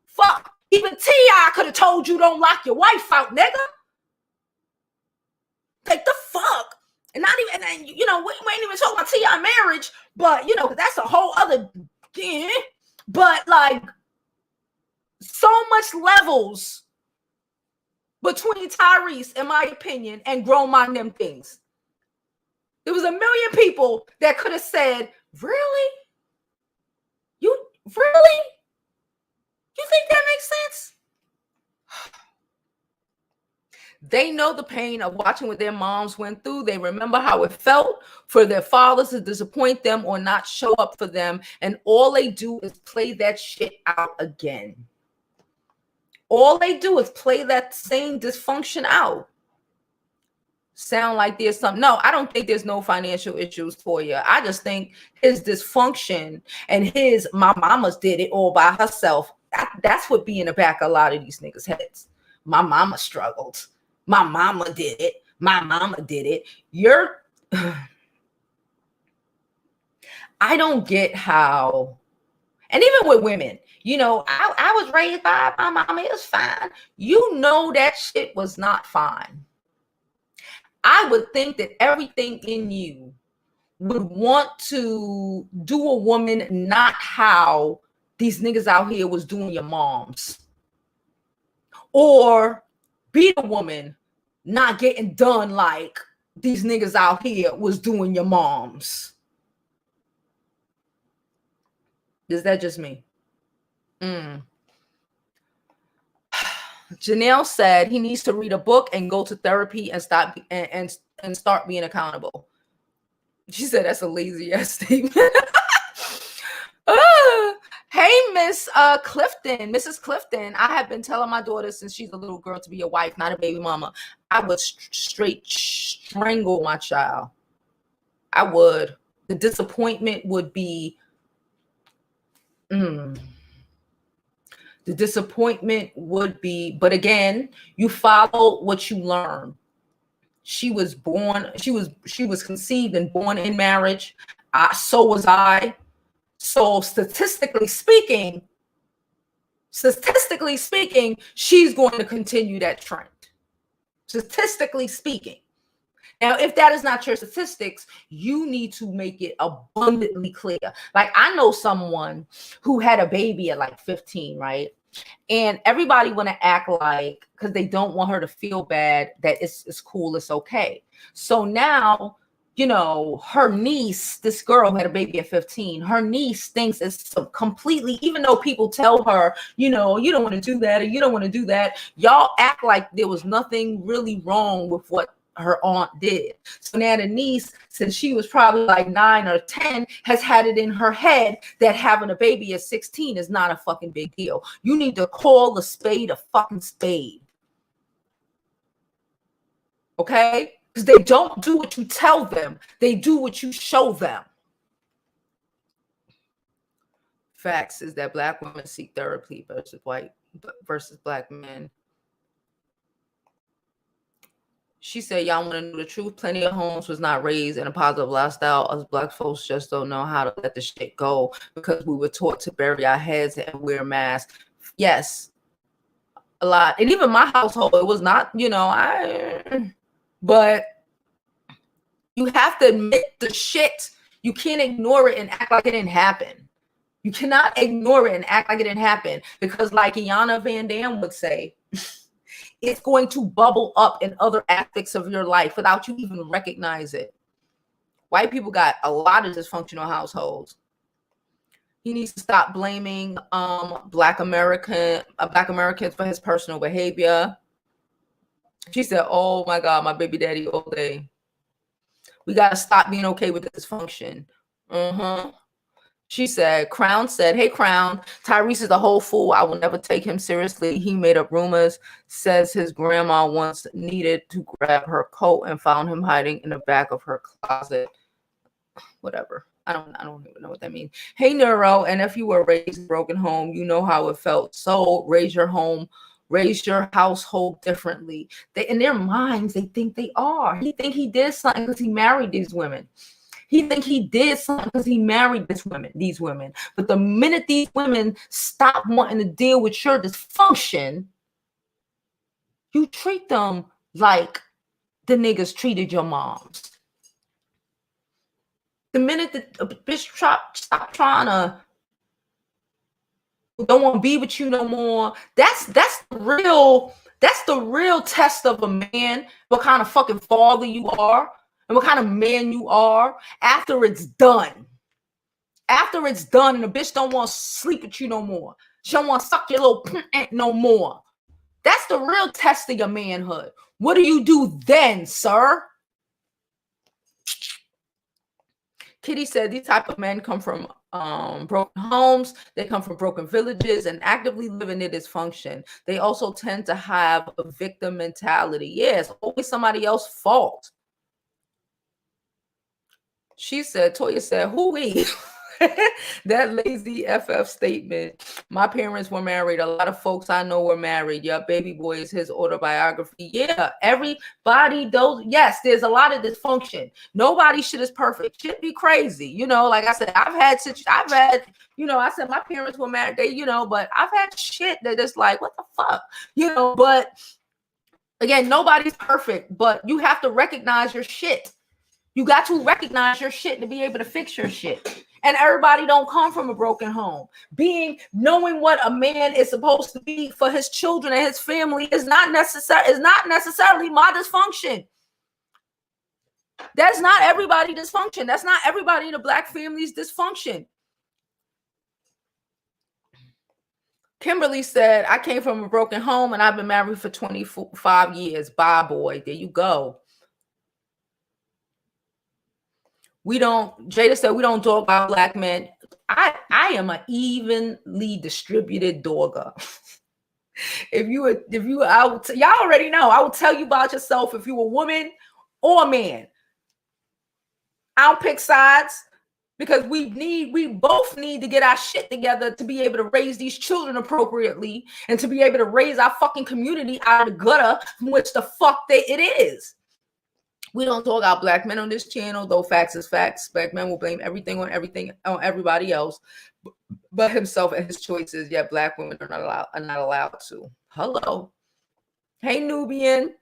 Fuck. Even T.I. could have told you don't lock your wife out, nigga. Like the fuck. And not even, and, you know, we ain't even talking about T.I. marriage, but, you know, that's a whole other thing. But, like, so much levels between Tyrese, in my opinion, and Grown Mind Them Things. There was a million people that could have said, really? You think that makes sense? They know the pain of watching what their moms went through. They remember how it felt for their fathers to disappoint them or not show up for them. And all they do is play that shit out again. All they do is play that same dysfunction out. Sound like there's something. No, I don't think there's no financial issues for you. I just think his dysfunction and my mama's did it all by herself. That's what be in the back of a lot of these niggas' heads. My mama struggled. My mama did it. My mama did it. I don't get how, and even with women, you know, I was raised by my mama. It was fine. You know that shit was not fine. I would think that everything in you would want to do a woman not how these niggas out here was doing your moms. Or be the woman not getting done like these niggas out here was doing your moms. Is that just me? Janelle said he needs to read a book and go to therapy and start being accountable. She said that's a lazy ass statement. Hey, Mrs. Clifton. I have been telling my daughter since she's a little girl to be a wife, not a baby mama. I would straight strangle my child. I would. The disappointment would be. The disappointment would be, but again, you follow what you learn. She was conceived and born in marriage. So was I. So statistically speaking, she's going to continue that trend. Statistically speaking. Now, if that is not your statistics, you need to make it abundantly clear. Like, I know someone who had a baby at like 15, right? And everybody want to act like, because they don't want her to feel bad, that it's cool, it's okay. So now, you know, her niece, this girl who had a baby at 15, her niece thinks it's completely, even though people tell her, you know, you don't want to do that, or you don't want to do that, y'all act like there was nothing really wrong with what her aunt did. So now the niece, since she was probably like 9 or 10, has had it in her head that having a baby at 16 is not a fucking big deal. You need to call a spade a fucking spade. Okay? Because they don't do what you tell them. They do what you show them. Facts is that black women seek therapy versus black men. She said, y'all want to know the truth? Plenty of homes was not raised in a positive lifestyle. Us black folks just don't know how to let the shit go because we were taught to bury our heads and wear masks. Yes, a lot. And even my household, it was not, but you have to admit the shit. You can't ignore it and act like it didn't happen. You cannot ignore it and act like it didn't happen because like Iyanla Van Dam would say, it's going to bubble up in other aspects of your life without you even recognize it. White people got a lot of dysfunctional households. He needs to stop blaming Black Americans for his personal behavior. She said, oh my God, my baby daddy all day. We got to stop being okay with dysfunction. She said, Crown said, hey, Crown, Tyrese is a whole fool. I will never take him seriously. He made up rumors, says his grandma once needed to grab her coat and found him hiding in the back of her closet. Whatever. I don't even know what that means. Hey, Neuro, and if you were raised in a broken home, you know how it felt. So raise your household differently. In their minds, they think they are. He think he did something because he married these women. He think he did something because he married these women. But the minute these women stop wanting to deal with your dysfunction, you treat them like the niggas treated your moms. The minute that a bitch stop trying to don't want to be with you no more, that's the real test of a man, what kind of fucking father you are. And what kind of man you are after it's done. After it's done and the bitch don't want to sleep with you no more. She don't want to suck your little no more. That's the real test of your manhood. What do you do then, sir? Kitty said these type of men come from broken homes. They come from broken villages and actively live in their dysfunction. They also tend to have a victim mentality. Yeah, it's always somebody else's fault. She said, Toya said, who we? That lazy FF statement. My parents were married. A lot of folks I know were married. Yeah, Baby Boy is his autobiography. Yeah, everybody, yes, there's a lot of dysfunction. Nobody shit is perfect. Shit be crazy. Like I said, I said my parents were married. But I've had shit that is like, what the fuck? But again, nobody's perfect, but you have to recognize your shit. You got to recognize your shit to be able to fix your shit. And everybody don't come from a broken home. Knowing what a man is supposed to be for his children and his family is not necessarily my dysfunction. That's not everybody dysfunction. That's not everybody in the Black family's dysfunction. Kimberly said, I came from a broken home and I've been married for 25 years. Bye, boy. There you go. Jada said, we don't talk about Black men. I am an evenly distributed dogger. Y'all already know, I will tell you about yourself if you're a woman or a man. I don't pick sides because we both need to get our shit together to be able to raise these children appropriately and to be able to raise our fucking community out of the gutter from which the fuck it is. We don't talk about Black men on this channel, though facts is facts. Black men will blame everything on everybody else but himself and his choices. Yet Black women are not allowed to. Hello. Hey, Nubian.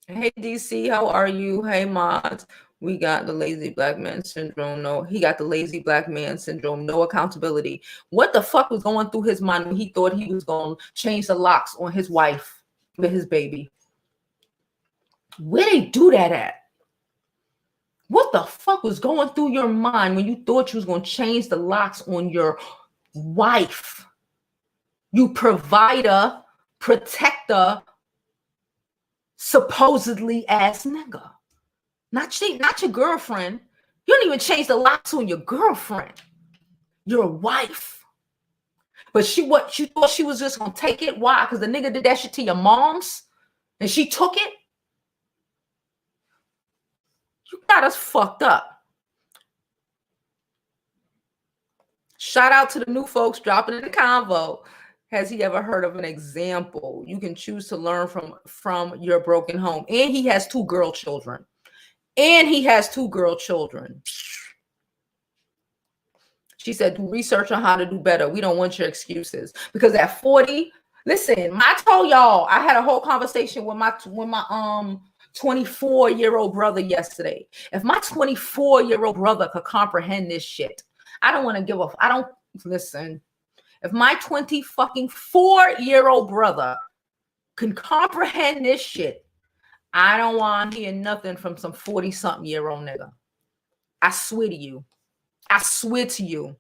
Hey, DC, how are you? Hey, mods. We got the lazy Black man syndrome. No, he got the lazy Black man syndrome. No accountability. What the fuck was going through his mind when he thought he was going to change the locks on his wife with his baby? Where they do that at? What the fuck was going through your mind when you thought you was going to change the locks on your wife? You provider, protector, supposedly ass nigga. Not your girlfriend. You don't even change the locks on your girlfriend. Your wife. But you thought she was just gonna take it? Why? Because the nigga did that shit to your moms and she took it? You got us fucked up. Shout out to the new folks dropping in the convo. Has he ever heard of an example you can choose to learn from your broken home? And he has 2 girl children. She said, do research on how to do better. We don't want your excuses. Because at 40, listen, I told y'all, I had a whole conversation with my 24-year-old brother yesterday. If my 24-year-old brother could comprehend this shit, I don't want to give a, I don't, listen. If my 24-year-old brother can comprehend this shit, I don't want to hear nothing from some 40-something-year-old nigga. I swear to you. I swear to you.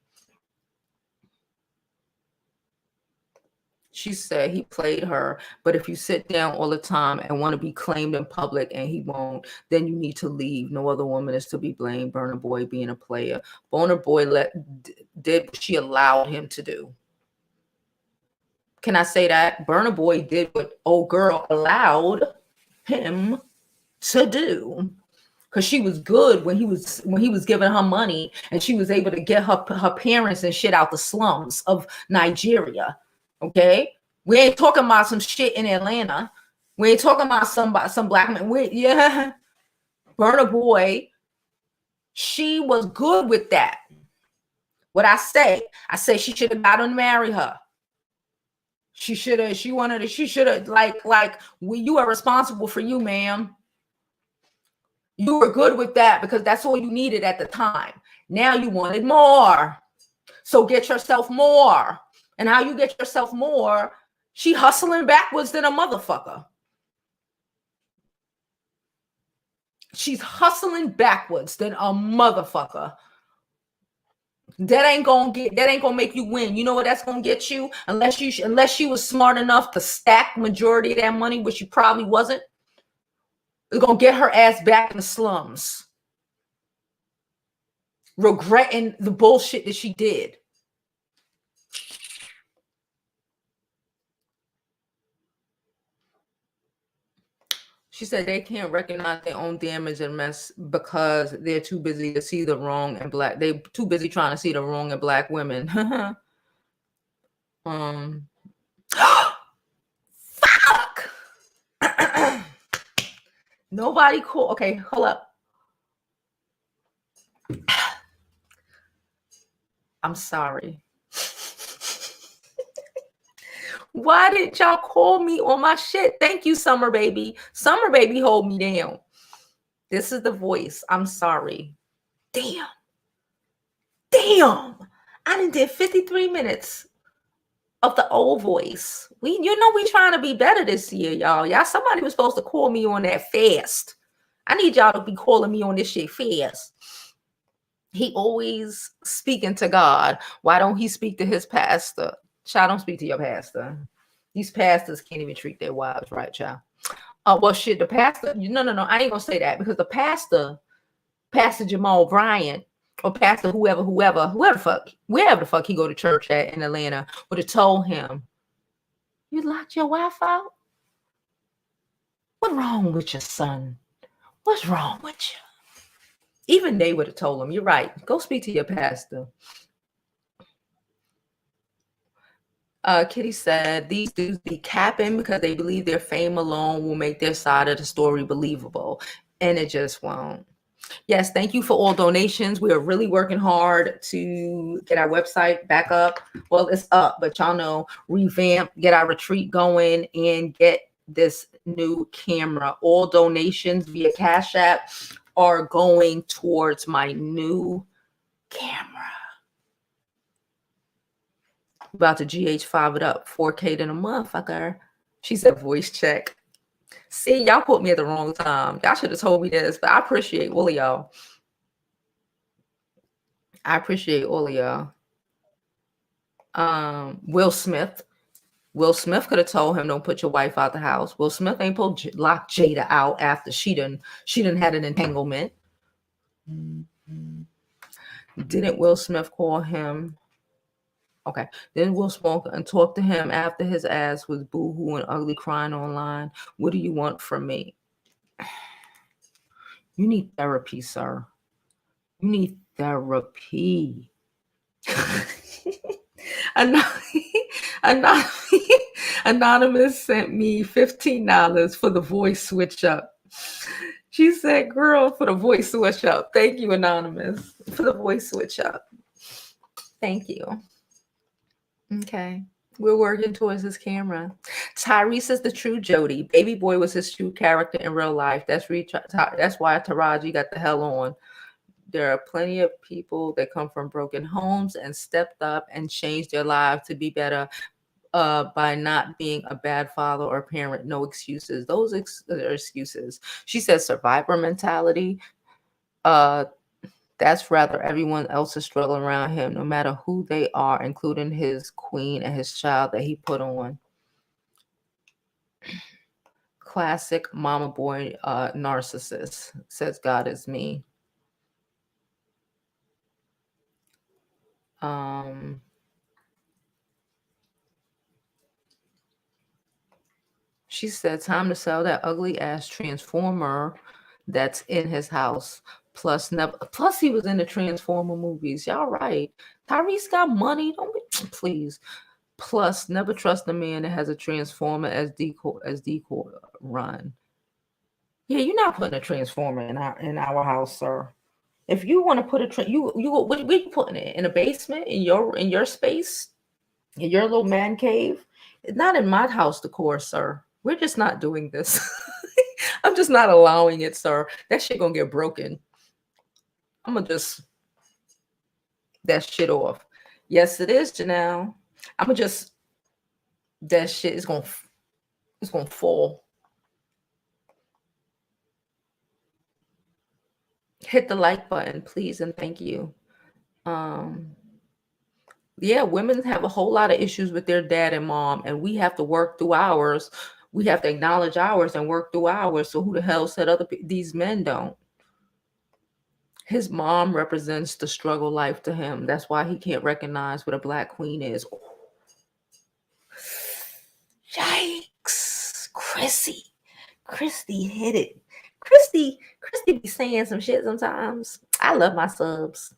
She said he played her, but if you sit down all the time and want to be claimed in public and he won't, then you need to leave. No other woman is to be blamed. Burna Boy being a player. Burna Boy did what she allowed him to do. Can I say that? Burna Boy did what old girl allowed him to do. Because she was good when he was giving her money and she was able to get her parents and shit out the slums of Nigeria. Okay? We ain't talking about some shit in Atlanta. We ain't talking about some black man. Yeah. Burna Boy, she was good with that. What I say she should have got him to marry her. She should have, you are responsible for you, ma'am. You were good with that because that's all you needed at the time. Now you wanted more. So get yourself more. And how you get yourself more, she hustling backwards than a motherfucker. She's hustling backwards than a motherfucker. That ain't gonna make you win. You know what that's gonna get you? Unless she was smart enough to stack majority of that money, which she probably wasn't. It's gonna get her ass back in the slums, regretting the bullshit that she did. She said they can't recognize their own damage and mess because they're too busy to see the wrong and black. They too busy trying to see the wrong in black women. Fuck. Nobody cool. Okay, hold up. I'm sorry. Why didn't y'all call me on my shit? Thank you, Summer Baby. Summer Baby, hold me down. This is the voice. I'm sorry. Damn. I done did 53 minutes of the old voice. We trying to be better this year, y'all. Somebody was supposed to call me on that fast. I need y'all to be calling me on this shit fast. He always speaking to God. Why don't he speak to his pastor? Child, don't speak to your pastor. These pastors can't even treat their wives right, child. Well, shit, the pastor, no, I ain't gonna say that because the Pastor Jamal Bryant, or Pastor wherever the fuck he go to church at in Atlanta, would have told him, you locked your wife out? What's wrong with your son? What's wrong with you? Even they would have told him, you're right. Go speak to your pastor. Kitty said, these dudes be capping because they believe their fame alone will make their side of the story believable. And it just won't. Yes, thank you for all donations. We are really working hard to get our website back up. Well, it's up, but y'all know, revamp, get our retreat going, and get this new camera. All donations via Cash App are going towards my new camera. About to GH5 it up, 4K than a motherfucker. She said voice check. See, y'all put me at the wrong time. Y'all should have told me this, but I appreciate all of y'all. Will Smith Will Smith could have told him, don't put your wife out the house. Will Smith ain't lock Jada out after she done had an entanglement. Didn't Will Smith call him? Okay. Then Will Smith and talk to him after his ass was boo-hoo and ugly crying online. What do you want from me? You need therapy, sir. You need therapy. Anonymous sent me $15 for the voice switch up. She said, girl, for the voice switch up. Thank you, Anonymous, for the voice switch up. Thank you. Okay. We're working towards this camera. Tyrese is the true Jody. Baby Boy was his true character in real life. That's why Taraji got the hell on. There are plenty of people that come from broken homes and stepped up and changed their lives to be better by not being a bad father or parent. No excuses. Those are excuses. She says survivor mentality. That's rather everyone else is struggling around him, no matter who they are, including his queen and his child that he put on. Classic mama boy narcissist, says God is me. She said, time to sell that ugly ass transformer that's in his house. Plus he was in the Transformer movies. Y'all right. Tyrese got money. Don't be, please. Plus, never trust a man that has a transformer as decoy run. Yeah, you're not putting a transformer in our house, sir. If you want to put where you putting it? In a basement? In your space? In your little man cave? It's not in my house decor, sir. We're just not doing this. I'm just not allowing it, sir. That shit gonna get broken. I'm gonna just that shit off. Yes, it is, Janelle. I'm gonna just that shit is gonna fall. Hit the like button, please, and thank you. Yeah, women have a whole lot of issues with their dad and mom, and we have to work through ours. We have to acknowledge ours and work through ours. So who the hell said these men don't? His mom represents the struggle life to him. That's why he can't recognize what a black queen is. Yikes. Christy hit it. Christy be saying some shit sometimes. I love my subs.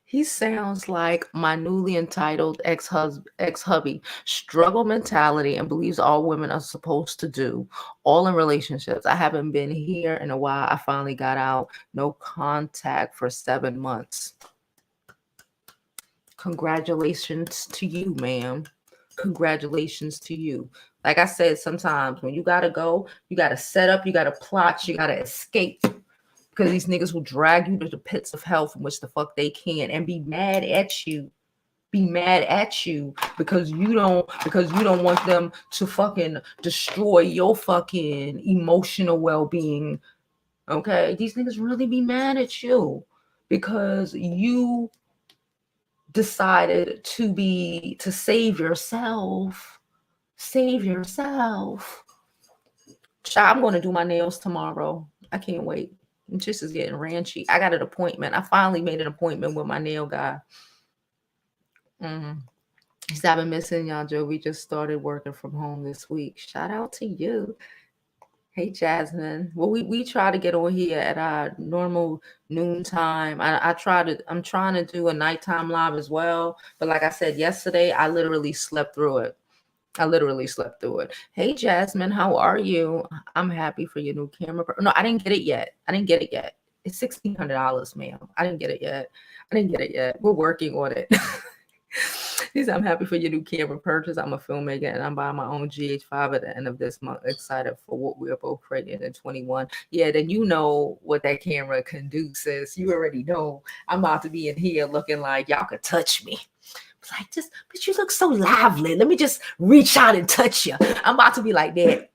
He sounds like my newly entitled ex-hubby. Struggle mentality and believes all women are supposed to do. All in relationships. I haven't been here in a while. I finally got out. No contact for 7 months. Congratulations to you, ma'am. Congratulations to you. Like I said, sometimes when you gotta go, you gotta set up, you gotta plot, you gotta escape. Because these niggas will drag you to the pits of hell from which the fuck they can and be mad at you. Be mad at you because you don't want them to fucking destroy your fucking emotional well-being. Okay? These niggas really be mad at you because you decided to save yourself. Save yourself. I'm going to do my nails tomorrow. I can't wait. This is getting ranchy. I got an appointment. I finally made an appointment with my nail guy. He said, I've been missing y'all, Joe. We just started working from home this week. Shout out to you. Hey, Jasmine. Well, we try to get on here at our normal noon time. I'm trying to do a nighttime live as well. But like I said yesterday, I literally slept through it. Hey, Jasmine, how are you? I'm happy for your new camera. No, I didn't get it yet. It's $1,600, ma'am. I didn't get it yet. We're working on it. He said, I'm happy for your new camera purchase. I'm a filmmaker and I'm buying my own GH5 at the end of this month. Excited for what we're both creating in 21. Yeah, then you know what that camera can do, sis. You already know. I'm about to be in here looking like y'all could touch me. Like, but you look so lively. Let me just reach out and touch you. I'm about to be like that.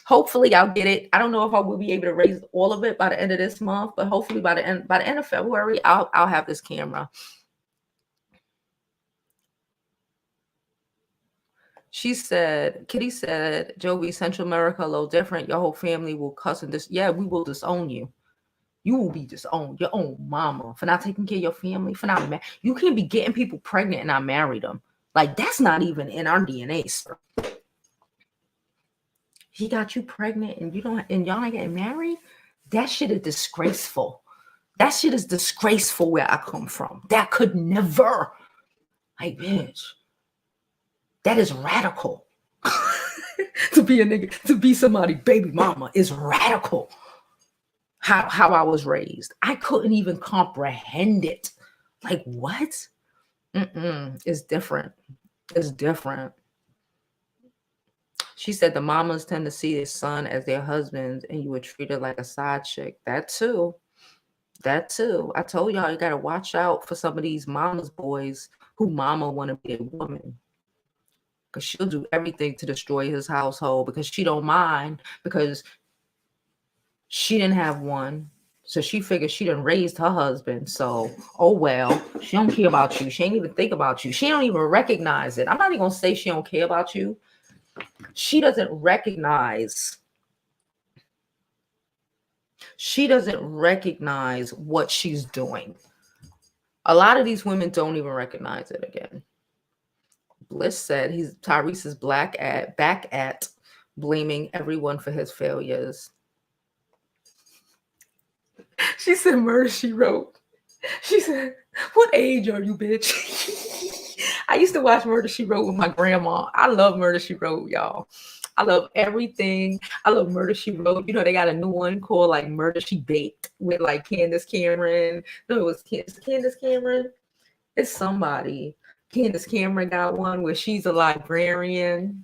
Hopefully I'll get it. I don't know if I will be able to raise all of it by the end of this month, but hopefully by the end of February, I'll have this camera. She said, Kitty said, Jovi, Central America a little different. Your whole family will cuss and this. Yeah, we will disown you. You will be disowned. Your own mama for not taking care of your family, for not you can't be getting people pregnant and not marry them. Like, that's not even in our DNA, sir. He got you pregnant and you don't, and y'all not getting married? That shit is disgraceful. That shit is disgraceful where I come from. That could never. Like, bitch. That is radical. To be a nigga, to be somebody's baby mama is radical. How I was raised. I couldn't even comprehend it. Like, what? It's different. It's different. She said the mamas tend to see their son as their husbands and you were treated like a side chick. That too. That too. I told y'all you got to watch out for some of these mama's boys who mama want to be a woman. Because she'll do everything to destroy his household because she don't mind, because she didn't have one. So she figured she done raised her husband. So, oh well, she don't care about you. She ain't even think about you. She don't even recognize it. I'm not even going to say she don't care about you. She doesn't recognize. She doesn't recognize what she's doing. A lot of these women don't even recognize it again. Bliss said Tyrese is back at blaming everyone for his failures. She said, Murder, She Wrote. She said, what age are you, bitch? I used to watch Murder, She Wrote with my grandma. I love Murder, She Wrote, y'all. I love everything. I love Murder, She Wrote. You know, they got a new one called like Murder, She Baked with like Candace Cameron. No, it was Candace Cameron. It's somebody. Candace Cameron got one where she's a librarian.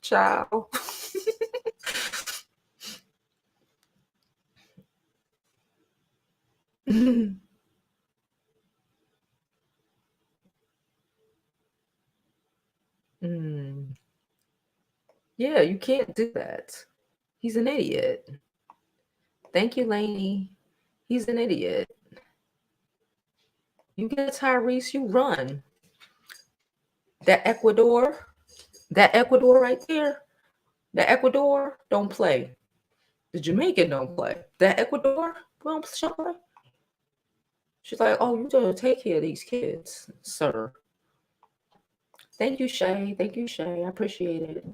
Child. Yeah, you can't do that. He's an idiot. Thank you, Lainey. He's an idiot. You get Tyrese, you run. That Ecuador right there, the Ecuador don't play. The Jamaican don't play. That Ecuador don't play. She's like, oh, you gotta take care of these kids, sir. Thank you, Shay. Thank you, Shay. I appreciate it.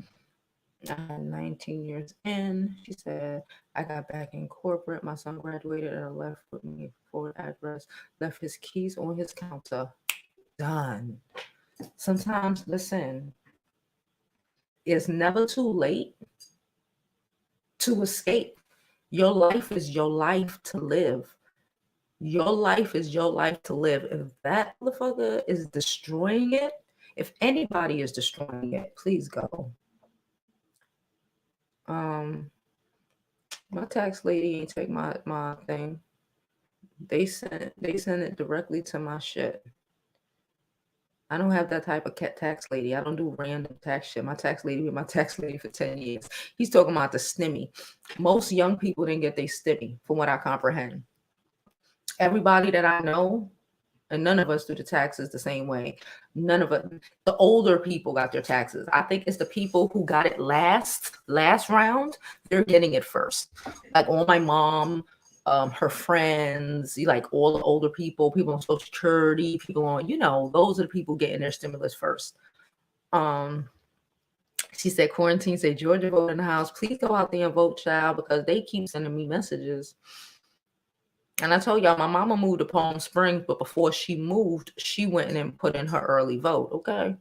19 years in, she said, I got back in corporate. My son graduated and left with me for address, left his keys on his counter. Done. Sometimes, listen, it's never too late to escape. Your life is your life to live. Your life is your life to live. If that motherfucker is destroying it, if anybody is destroying it, please go. My tax lady ain't take my thing. They sent it directly to my shit. I don't have that type of tax lady. I don't do random tax shit. My tax lady been my tax lady for 10 years. He's talking about the STEMI. Most young people didn't get their STEMI, from what I comprehend. Everybody that I know, and none of us do the taxes the same way. None of us. The older people got their taxes. I think it's the people who got it last round. They're getting it first. Like all my mom, her friends, like all the older people on Social Security, people on, those are the people getting their stimulus first. She said, quarantine, say Georgia vote in the house. Please go out there and vote, child, because they keep sending me messages. And I told y'all, my mama moved to Palm Springs, but before she moved, she went in and put in her early vote. Okay.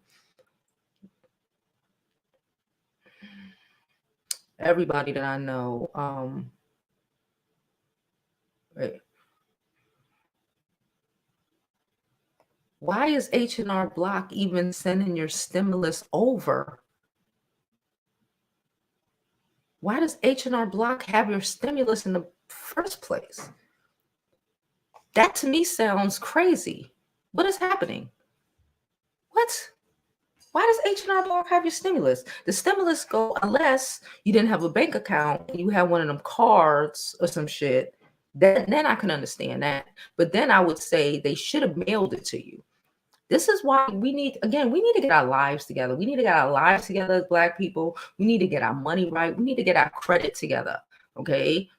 Everybody that I know, why is H&R Block even sending your stimulus over? Why does H&R Block have your stimulus in the first place? That to me sounds crazy. What is happening? What? Why does H&R Block have your stimulus? The stimulus go, unless you didn't have a bank account and you have one of them cards or some shit, then I can understand that. But then I would say they should have mailed it to you. This is why we need to get our lives together. We need to get our lives together as Black people. We need to get our money right. We need to get our credit together. Okay.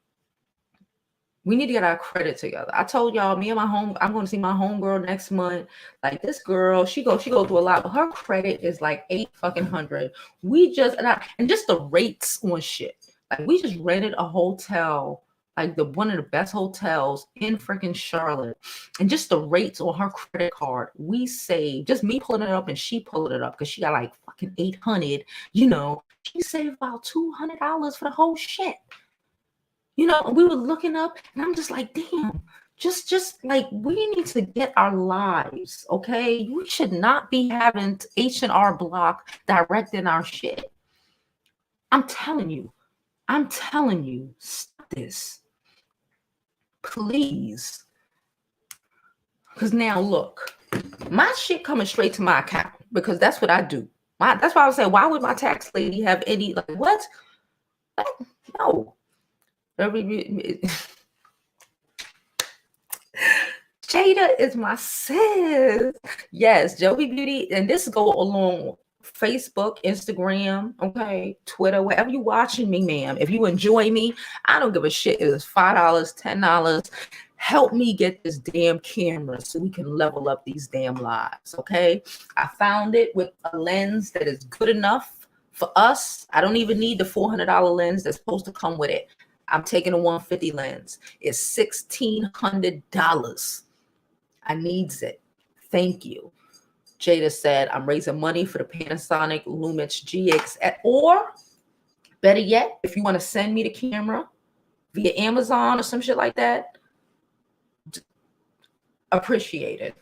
We need to get our credit together. I told y'all, I'm going to see my homegirl next month. Like this girl, she go through a lot, but her credit is like 800. We just, and just the rates on shit. Like we just rented a hotel, like one of the best hotels in freaking Charlotte. And just the rates on her credit card, we saved, just me pulling it up and she pulling it up because she got like fucking 800, she saved about $200 for the whole shit. We were looking up and I'm just like, damn, just like we need to get our lives, okay? We should not be having H&R Block directing our shit. I'm telling you, stop this. Please. Because now look, my shit coming straight to my account because that's what I do. That's why I was saying, why would my tax lady have any, like, what? No. Jada is my sis. Yes, JoviBeauty, and this go along Facebook, Instagram, okay, Twitter, wherever you watching me, ma'am. If you enjoy me, I don't give a shit. It was $5, $10. Help me get this damn camera so we can level up these damn lives, okay? I found it with a lens that is good enough for us. I don't even need the $400 lens that's supposed to come with it. I'm taking a 150 lens. It's $1,600. I needs it. Thank you. Jada said, I'm raising money for the Panasonic Lumix GX. Or better yet, if you want to send me the camera via Amazon or some shit like that, appreciate it.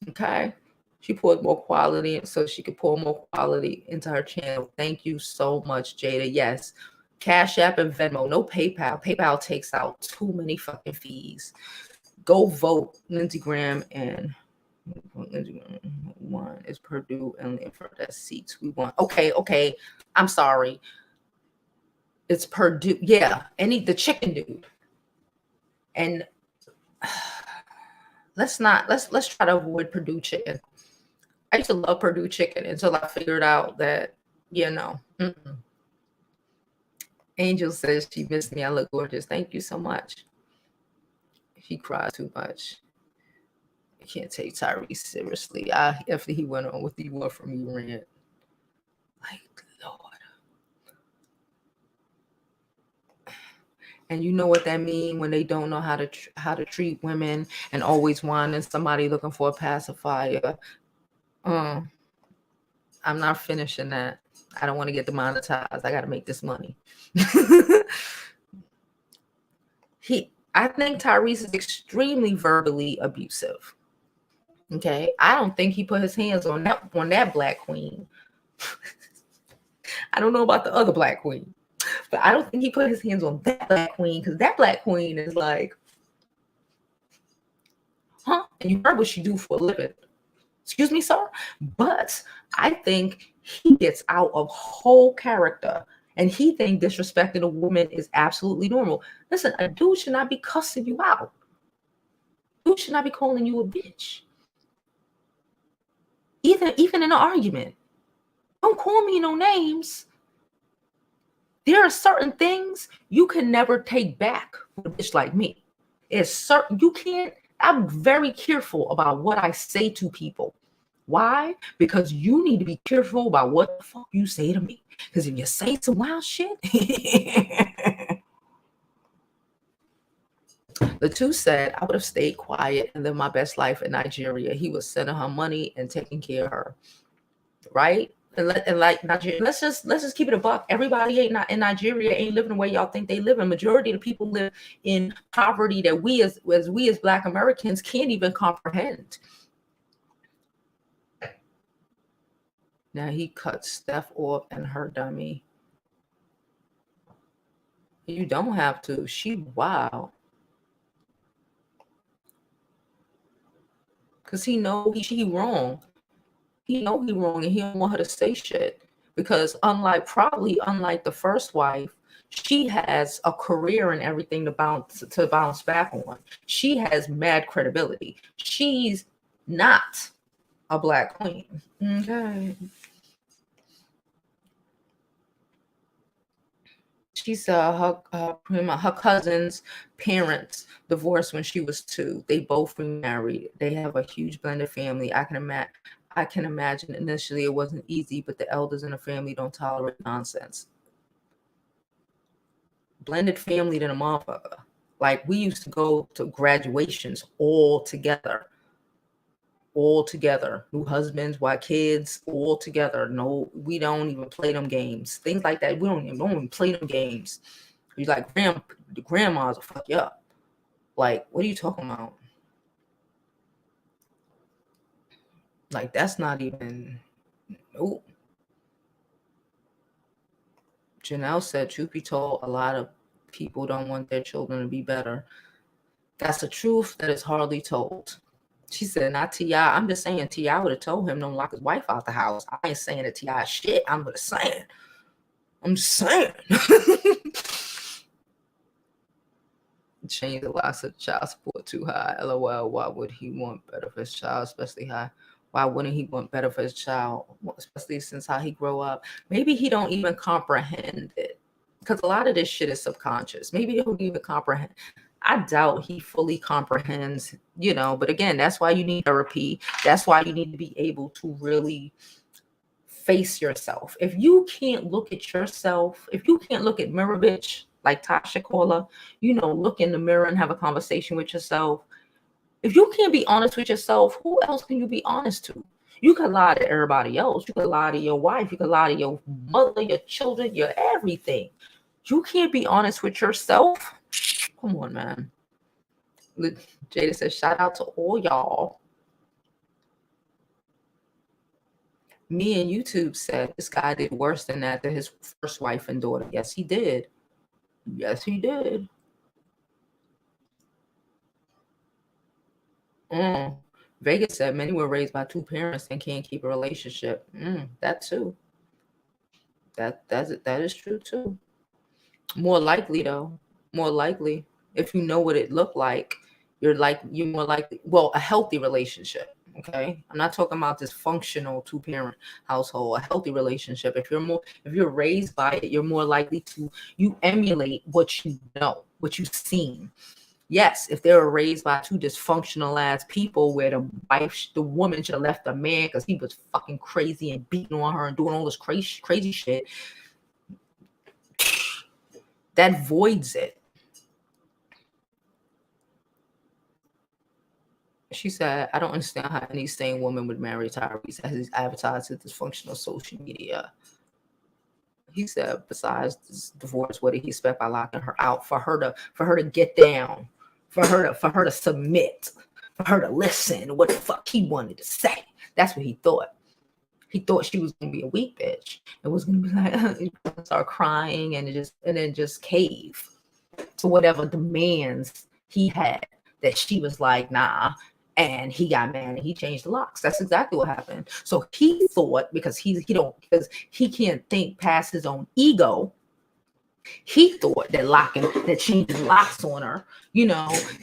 Okay. She poured more quality so she could pour more quality into her channel. Thank you so much, Jada. Yes. CashAPP and Venmo, no PayPal. PayPal takes out too many fucking fees. Go vote. Lindsey Graham and one is Purdue and for the seats we want. Okay. I'm sorry. It's Purdue. Yeah, the chicken dude. And let's try to avoid Purdue chicken. I used to love Purdue chicken until I figured out that, Angel says she missed me. I look gorgeous. Thank you so much. She cried too much. I can't take Tyrese seriously. After he went on with the "What from You" rant. Like, Lord. And you know what that means when they don't know how to treat women and always wanting somebody looking for a pacifier. I'm not finishing that. I don't want to get demonetized. I got to make this money. I think Tyrese is extremely verbally abusive. Okay, I don't think he put his hands on that Black queen. I don't know about the other Black queen, but I don't think he put his hands on that Black queen because that Black queen is like, huh? And you heard what she do for a living. Excuse me, sir. But I think he gets out of whole character. And he thinks disrespecting a woman is absolutely normal. Listen, a dude should not be cussing you out. Dude should not be calling you a bitch. Even in an argument. Don't call me no names. There are certain things you can never take back with a bitch like me. It's certain you can't. I'm very careful about what I say to people. Why? Because you need to be careful about what the fuck you say to me. Because if you say some wild shit, the two said, I would have stayed quiet and lived my best life in Nigeria. He was sending her money and taking care of her. Right? And like Nigeria, let's just keep it a buck. Everybody in Nigeria ain't living the way y'all think they live. And majority of the people live in poverty that we as Black Americans can't even comprehend. Now he cut Steph off and her dummy. You don't have to. She wow. Cause he know he wrong. He know he wrong and he don't want her to say shit. Because unlike the first wife, she has a career and everything to bounce back on. She has mad credibility. She's not a black queen. Okay. She said her cousin's parents divorced when she was 2. They both remarried. They have a huge blended family. I can imagine initially it wasn't easy, but the elders in the family don't tolerate nonsense. Blended family than a motherfucker. Like, we used to go to graduations all together. New husbands, white kids, all together. No, we don't even play them games. Things like that. We don't even play them games. You like, the grandmas will fuck you up. Like, what are you talking about? Like, that's not even. Nope. Janelle said, truth be told, a lot of people don't want their children to be better. That's a truth that is hardly told. She said, not T.I. I'm just saying T.I. would have told him don't lock his wife out the house. I ain't saying that T.I. shit. I'm just saying. Change the locks of child support too high. LOL. Why would he want better for his child, especially high? Why wouldn't he want better for his child, especially since how he grow up? Maybe he don't even comprehend it, because a lot of this shit is subconscious. Maybe he don't even comprehend. I doubt he fully comprehends, but again, that's why you need therapy. That's why you need to be able to really face yourself. If you can't look at yourself, if you can't look at mirror bitch, like Tasha Cola, look in the mirror and have a conversation with yourself. If you can't be honest with yourself, who else can you be honest to? You could lie to everybody else. You could lie to your wife. You could lie to your mother, your children, your everything. You can't be honest with yourself. Come on, man. Jada says, shout out to all y'all. Me and YouTube said this guy did worse than that to his first wife and daughter. Yes, he did. Yes, he did. Vegas said many were raised by 2 parents and can't keep a relationship. That too. That is true too. More likely though. More likely, if you know what it looked like, you're more likely. Well, a healthy relationship. Okay, I'm not talking about this functional 2-parent household. A healthy relationship. If you're raised by it, you're more likely to emulate what you know, what you've seen. Yes, if they were raised by 2 dysfunctional ass people where the woman should have left the man because he was fucking crazy and beating on her and doing all this crazy shit, that voids it. She said, I don't understand how any sane woman would marry Tyrese as he's advertised his dysfunctional social media. He said, besides this divorce, what did he expect by locking her out? For her to get down, for her to submit, for her to listen what the fuck he wanted to say. That's what he thought. He thought she was gonna be a weak bitch. It was gonna be like start crying and then just cave to whatever demands he had. That she was like, nah. And he got mad and he changed the locks. That's exactly what happened. So he thought, because he can't think past his own ego, he thought that changing locks on her,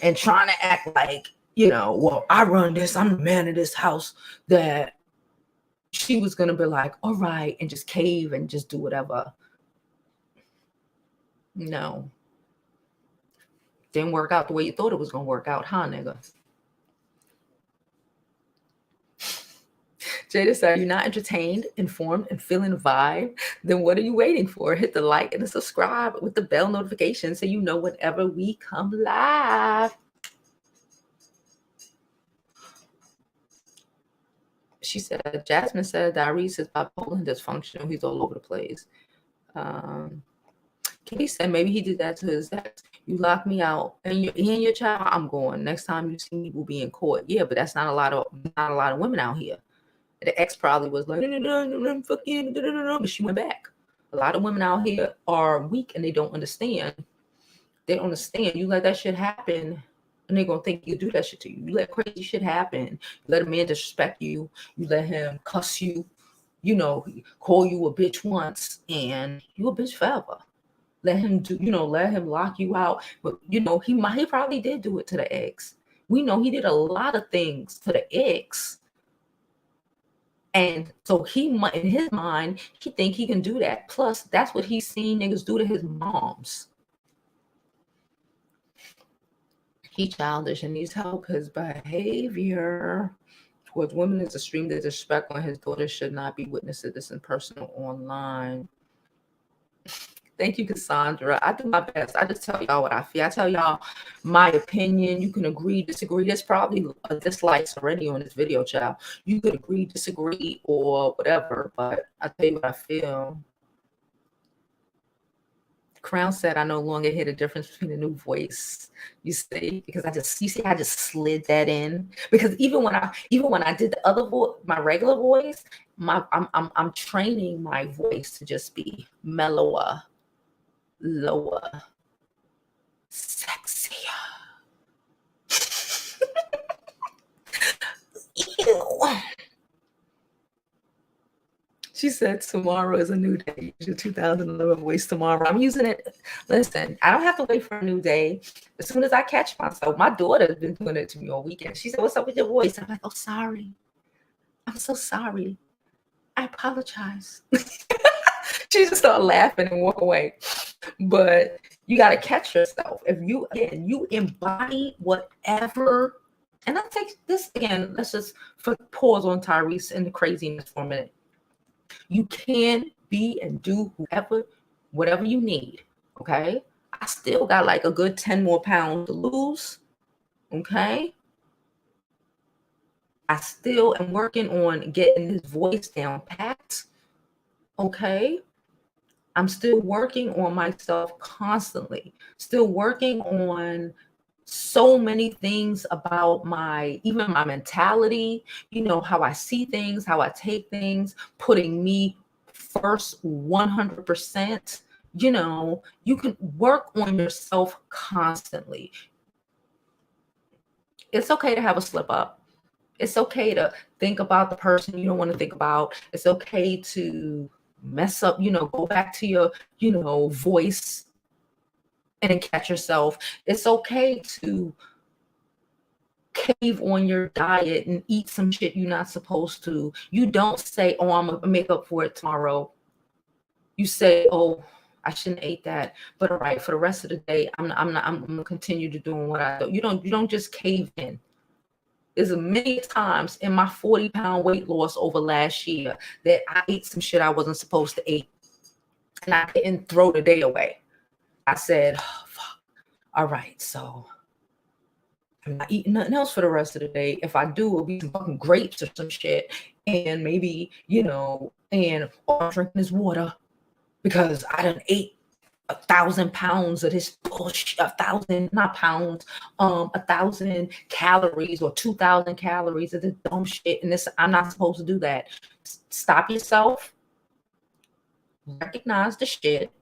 and trying to act like, well, I run this, I'm the man of this house, that she was gonna be like, all right, and just cave and just do whatever. No. Didn't work out the way you thought it was gonna work out, huh, nigga? Jada said, you're not entertained, informed, and feeling the vibe? Then what are you waiting for? Hit the like and the subscribe with the bell notification so you know whenever we come live. She said, Jasmine said, Tyrese is bipolar and dysfunctional. He's all over the place. Katie said, maybe he did that to his ex. You lock me out and your child, I'm going. Next time you see me, we'll be in court. Yeah, but that's not a lot of women out here. The ex probably was like, fuck you, but she went back. A lot of women out here are weak and they don't understand. They don't understand. You let that shit happen and they're going to think you do that shit to you. You let crazy shit happen. You let a man disrespect you. You let him cuss you, call you a bitch once and you a bitch forever. Let him let him lock you out. But, he probably did do it to the ex. We know he did a lot of things to the ex And so he might, in his mind, he think he can do that. Plus, that's what he's seen niggas do to his moms. He childish and needs help. His behavior towards women is extreme disrespect on his daughter should not be witnessed to this in person or online. Thank you, Cassandra. I do my best. I just tell y'all what I feel. I tell y'all my opinion. You can agree, disagree. There's probably dislikes already on this video, child. You could agree, disagree, or whatever, but I tell you what I feel. Crown said, I no longer hear the difference between a new voice. You see, because I just slid that in. Because even when I did the other voice, my regular voice, I'm training my voice to just be mellower, lower, sexier. Ew. She said tomorrow is a new day. Use your 2011 voice tomorrow. I'm using it. Listen, I don't have to wait for a new day. As soon as I catch myself, my daughter's been doing it to me all weekend. She said, what's up with your voice? I'm like, oh, sorry. I'm so sorry. I apologize. She just started laughing and walk away. But you got to catch yourself. If you embody whatever, and I take this again, let's just pause on Tyrese and the craziness for a minute. You can be and do whatever you need, okay? I still got like a good 10 more pounds to lose, okay? I still am working on getting this voice down pat, okay? I'm still working on myself constantly, still working on so many things about even my mentality, how I see things, how I take things, putting me first 100%. You can work on yourself constantly. It's okay to have a slip up. It's okay to think about the person you don't want to think about. It's okay to mess up, go back to your, voice and then catch yourself. It's okay to cave on your diet and eat some shit you're not supposed to. You don't say, oh, I'm gonna make up for it tomorrow. You say, oh, I shouldn't eat that, but all right, for the rest of the day, I'm gonna continue to doing what I do. You don't just cave in. There's many times in my 40-pound weight loss over last year that I ate some shit I wasn't supposed to eat, and I didn't throw the day away. I said, oh, fuck. All right, so I'm not eating nothing else for the rest of the day. If I do, it'll be some fucking grapes or some shit, and maybe or I'm drinking this water because I done ate 1,000 pounds of this bullshit. 1,000, not pounds, 1,000 calories or 2,000 calories of this dumb shit, and this I'm not supposed to do that. Stop yourself, recognize the shit,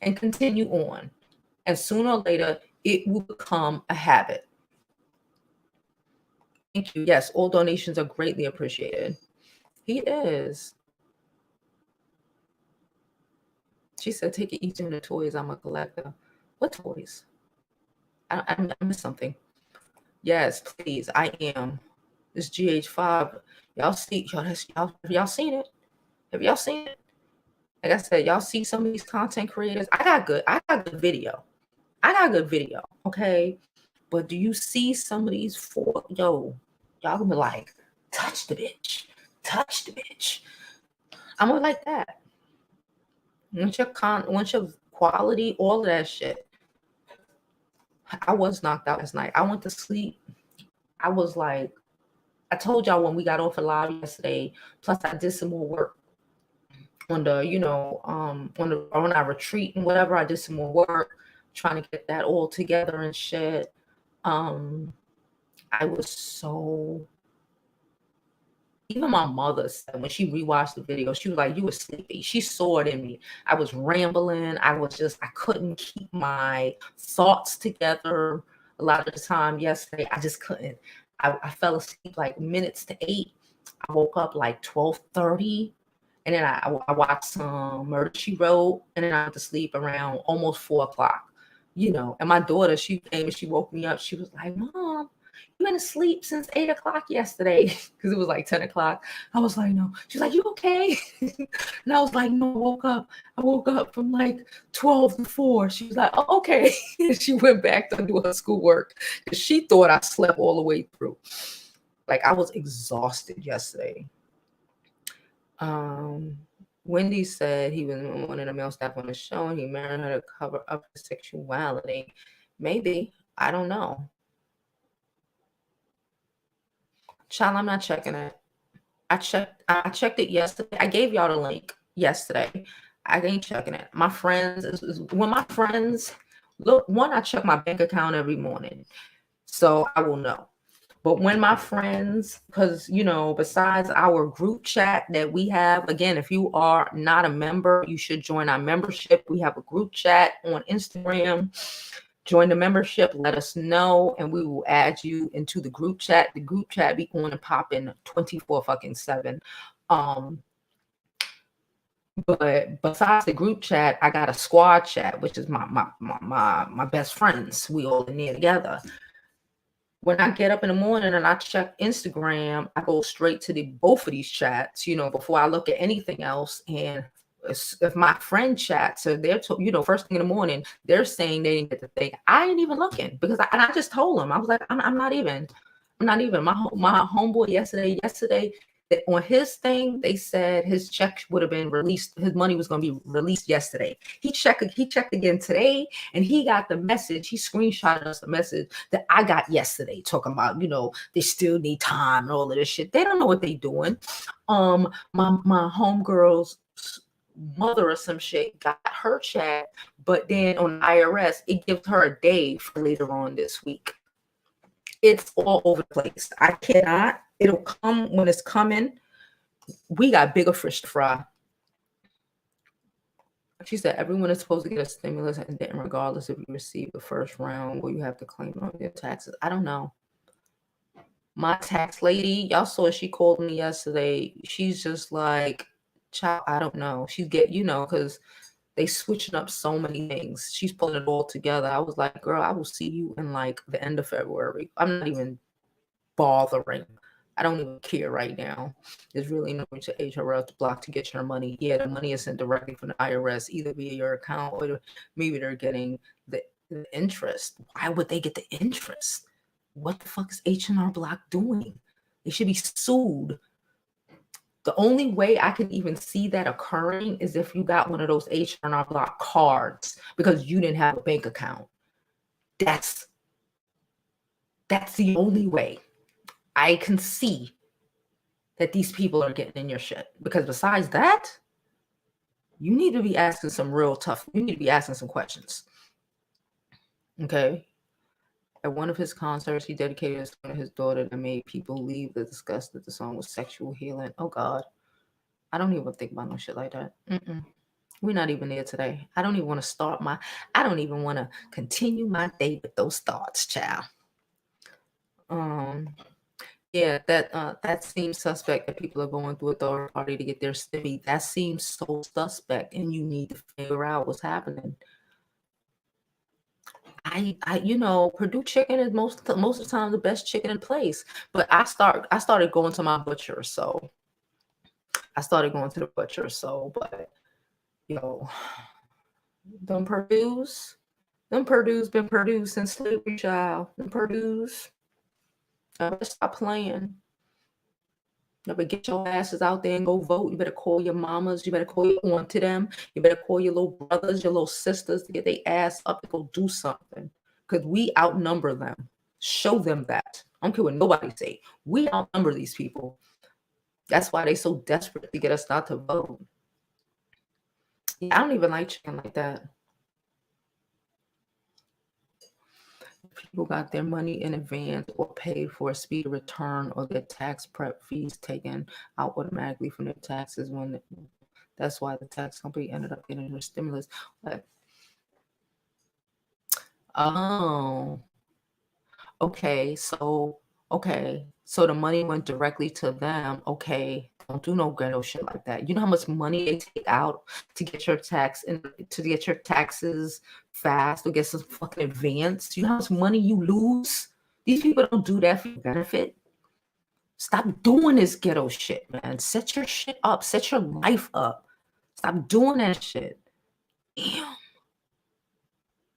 and continue on. And sooner or later, it will become a habit. Thank you. Yes, all donations are greatly appreciated. He is. She said, take it easy on the toys. I'm a collector. What toys? I missed something. Yes, please. I am. This GH5. Y'all see, have y'all seen it? Have y'all seen it? Like I said, y'all see some of these content creators. I got good video. Okay. But do you see some of these y'all gonna be like, touch the bitch. I'm gonna like that. Once your quality, all of that shit. I was knocked out last night. I went to sleep. I was like, I told y'all when we got off of live yesterday, plus I did some more work on the, on our retreat and whatever. I did some more work trying to get that all together and shit. I was so, even my mother said when she rewatched the video, she was like, you were sleepy. She saw it in me. I was rambling. I couldn't keep my thoughts together a lot of the time yesterday. I just couldn't. I fell asleep like minutes to 8. I woke up like 12:30. And then I watched some Murder, She Wrote. And then I went to sleep around almost 4 o'clock. And my daughter, she came and she woke me up. She was like, Mom, "You've been asleep since 8 o'clock yesterday," because it was like 10 o'clock. I was like, "No." She's like, "You okay?" And I was like, "No, I woke up from like 12 to 4. She was like, "Oh, okay." And she went back to do her schoolwork because she thought I slept all the way through. Like, I was exhausted yesterday. Wendy said he was one of the male staff on the show and he married her to cover up his sexuality. Maybe. I don't know. Child, I'm not checking it. I checked it yesterday. I gave y'all the link yesterday. I ain't checking it. My friends, when my friends look, one, I check my bank account every morning, so I will know. But when my friends, because besides our group chat that we have, again, if you are not a member, you should join our membership. We have a group chat on Instagram. Join the membership, let us know, and we will add you into the group chat. The group chat be on and popping 24/7. But besides the group chat, I got a squad chat, which is my best friends. We all in there together. When I get up in the morning and I check Instagram, I go straight to both of these chats, before I look at anything else. And if my friend chats, so they're first thing in the morning, they're saying they didn't get the thing. I ain't even looking because I just told them, I was like, I'm not even. My homeboy yesterday that on his thing, they said his check would have been released. His money was going to be released yesterday. He checked again today, and he got the message. He screenshotted us the message that I got yesterday, talking about they still need time and all of this shit. They don't know what they doing. My homegirl's mother or some shit got her check, but then on IRS, it gives her a day for later on this week. It's all over the place. I cannot. It'll come when it's coming. We got bigger fish to fry. She said everyone is supposed to get a stimulus, and then regardless if you receive the first round, will you have to claim on your taxes? I don't know. My tax lady, y'all saw she called me yesterday. She's just like, child, I don't know. She's because they switching up so many things. She's pulling it all together. I was like, girl, I will see you in like the end of February. I'm not even bothering. I don't even care right now. There's really no way to HRL to block to get your money. Yeah, the money is sent directly from the IRS, either via your account or maybe they're getting the interest. Why would they get the interest? What the fuck is H&R Block doing? They should be sued. The only way I can even see that occurring is if you got one of those H&R Block cards because you didn't have a bank account. That's the only way I can see that these people are getting in your shit. Because besides that, you need to be asking some you need to be asking some questions. Okay? At one of his concerts, he dedicated a song to his daughter that made people leave the disgust that the song was sexual healing. Oh, God. I don't even think about no shit like that. We're not even there today. I don't even want to I don't even want to continue my day with those thoughts, child. Yeah, that seems suspect that people are going through a third party to get their stimmy. That seems so suspect, and you need to figure out what's happening. Purdue chicken is most of the time the best chicken in place. But I started going to my butcher, so I started going to the butcher, so but them Purdue's been Purdue since slavery, child. Them Purdue's. I better stop playing. You better get your asses out there and go vote. You better call your mamas. You better call your aunt to them. You better call your little brothers, your little sisters to get their ass up to go do something. Because we outnumber them. Show them that. I don't care what nobody say. We outnumber these people. That's why they so desperate to get us not to vote. Yeah, I don't even like chicken like that. People got their money in advance or paid for a speedy return or their tax prep fees taken out automatically from their taxes that's why the tax company ended up getting their stimulus. But, okay, so the money went directly to them. Okay, don't do no ghetto shit like that. You know how much money they take out to get your taxes fast or get some fucking advance? You know how much money you lose? These people don't do that for your benefit. Stop doing this ghetto shit, man. Set your shit up. Set your life up. Stop doing that shit. Damn.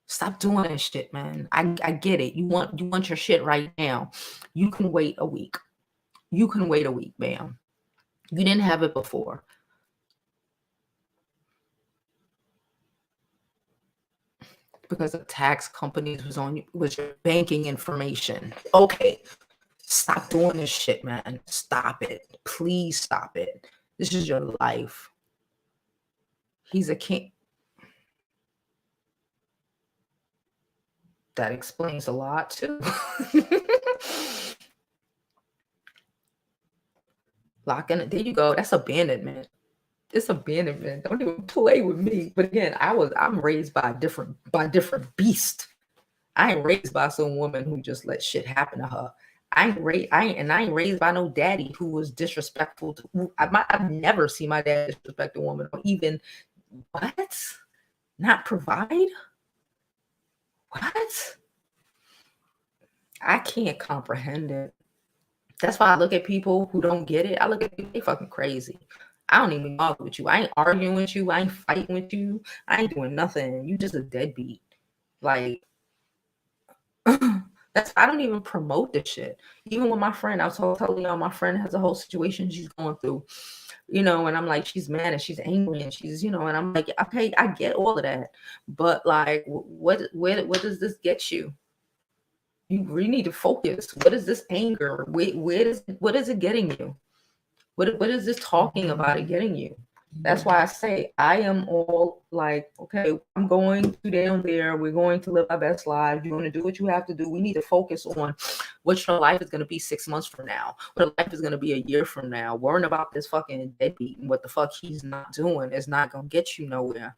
Stop doing that shit, man. I get it. You want your shit right now. You can wait a week. You can wait a week, ma'am. You didn't have it before. Because the tax companies was your banking information. Okay. Stop doing this shit, man. Stop it. Please stop it. This is your life. He's a king. That explains a lot too. Locking it. There you go. That's abandonment. It's abandonment. Don't even play with me. But again, I'm raised by a different beast. I ain't raised by some woman who just let shit happen to her. I ain't raised by no daddy who was disrespectful. I've never seen my dad disrespect a woman or even what? Not provide? What? I can't comprehend it. That's why I look at people who don't get it. I look at people, they fucking crazy. I don't even argue with you. I ain't arguing with you. I ain't fighting with you. I ain't doing nothing. You just a deadbeat. Like, I don't even promote this shit. Even with my friend, I was telling y'all, my friend has a whole situation she's going through, and I'm like, she's mad and she's angry and she's, and I'm like, okay, I get all of that. But like, where does this get you? You really need to focus. What is this anger? What is it getting you? What is this talking about it getting you? That's why I say I am all like, okay, I'm going to down there. We're going to live our best lives. You're going to do what you have to do. We need to focus on what your life is going to be 6 months from now. What your life is going to be a year from now. Worrying about this fucking deadbeat and what the fuck he's not doing is not going to get you nowhere.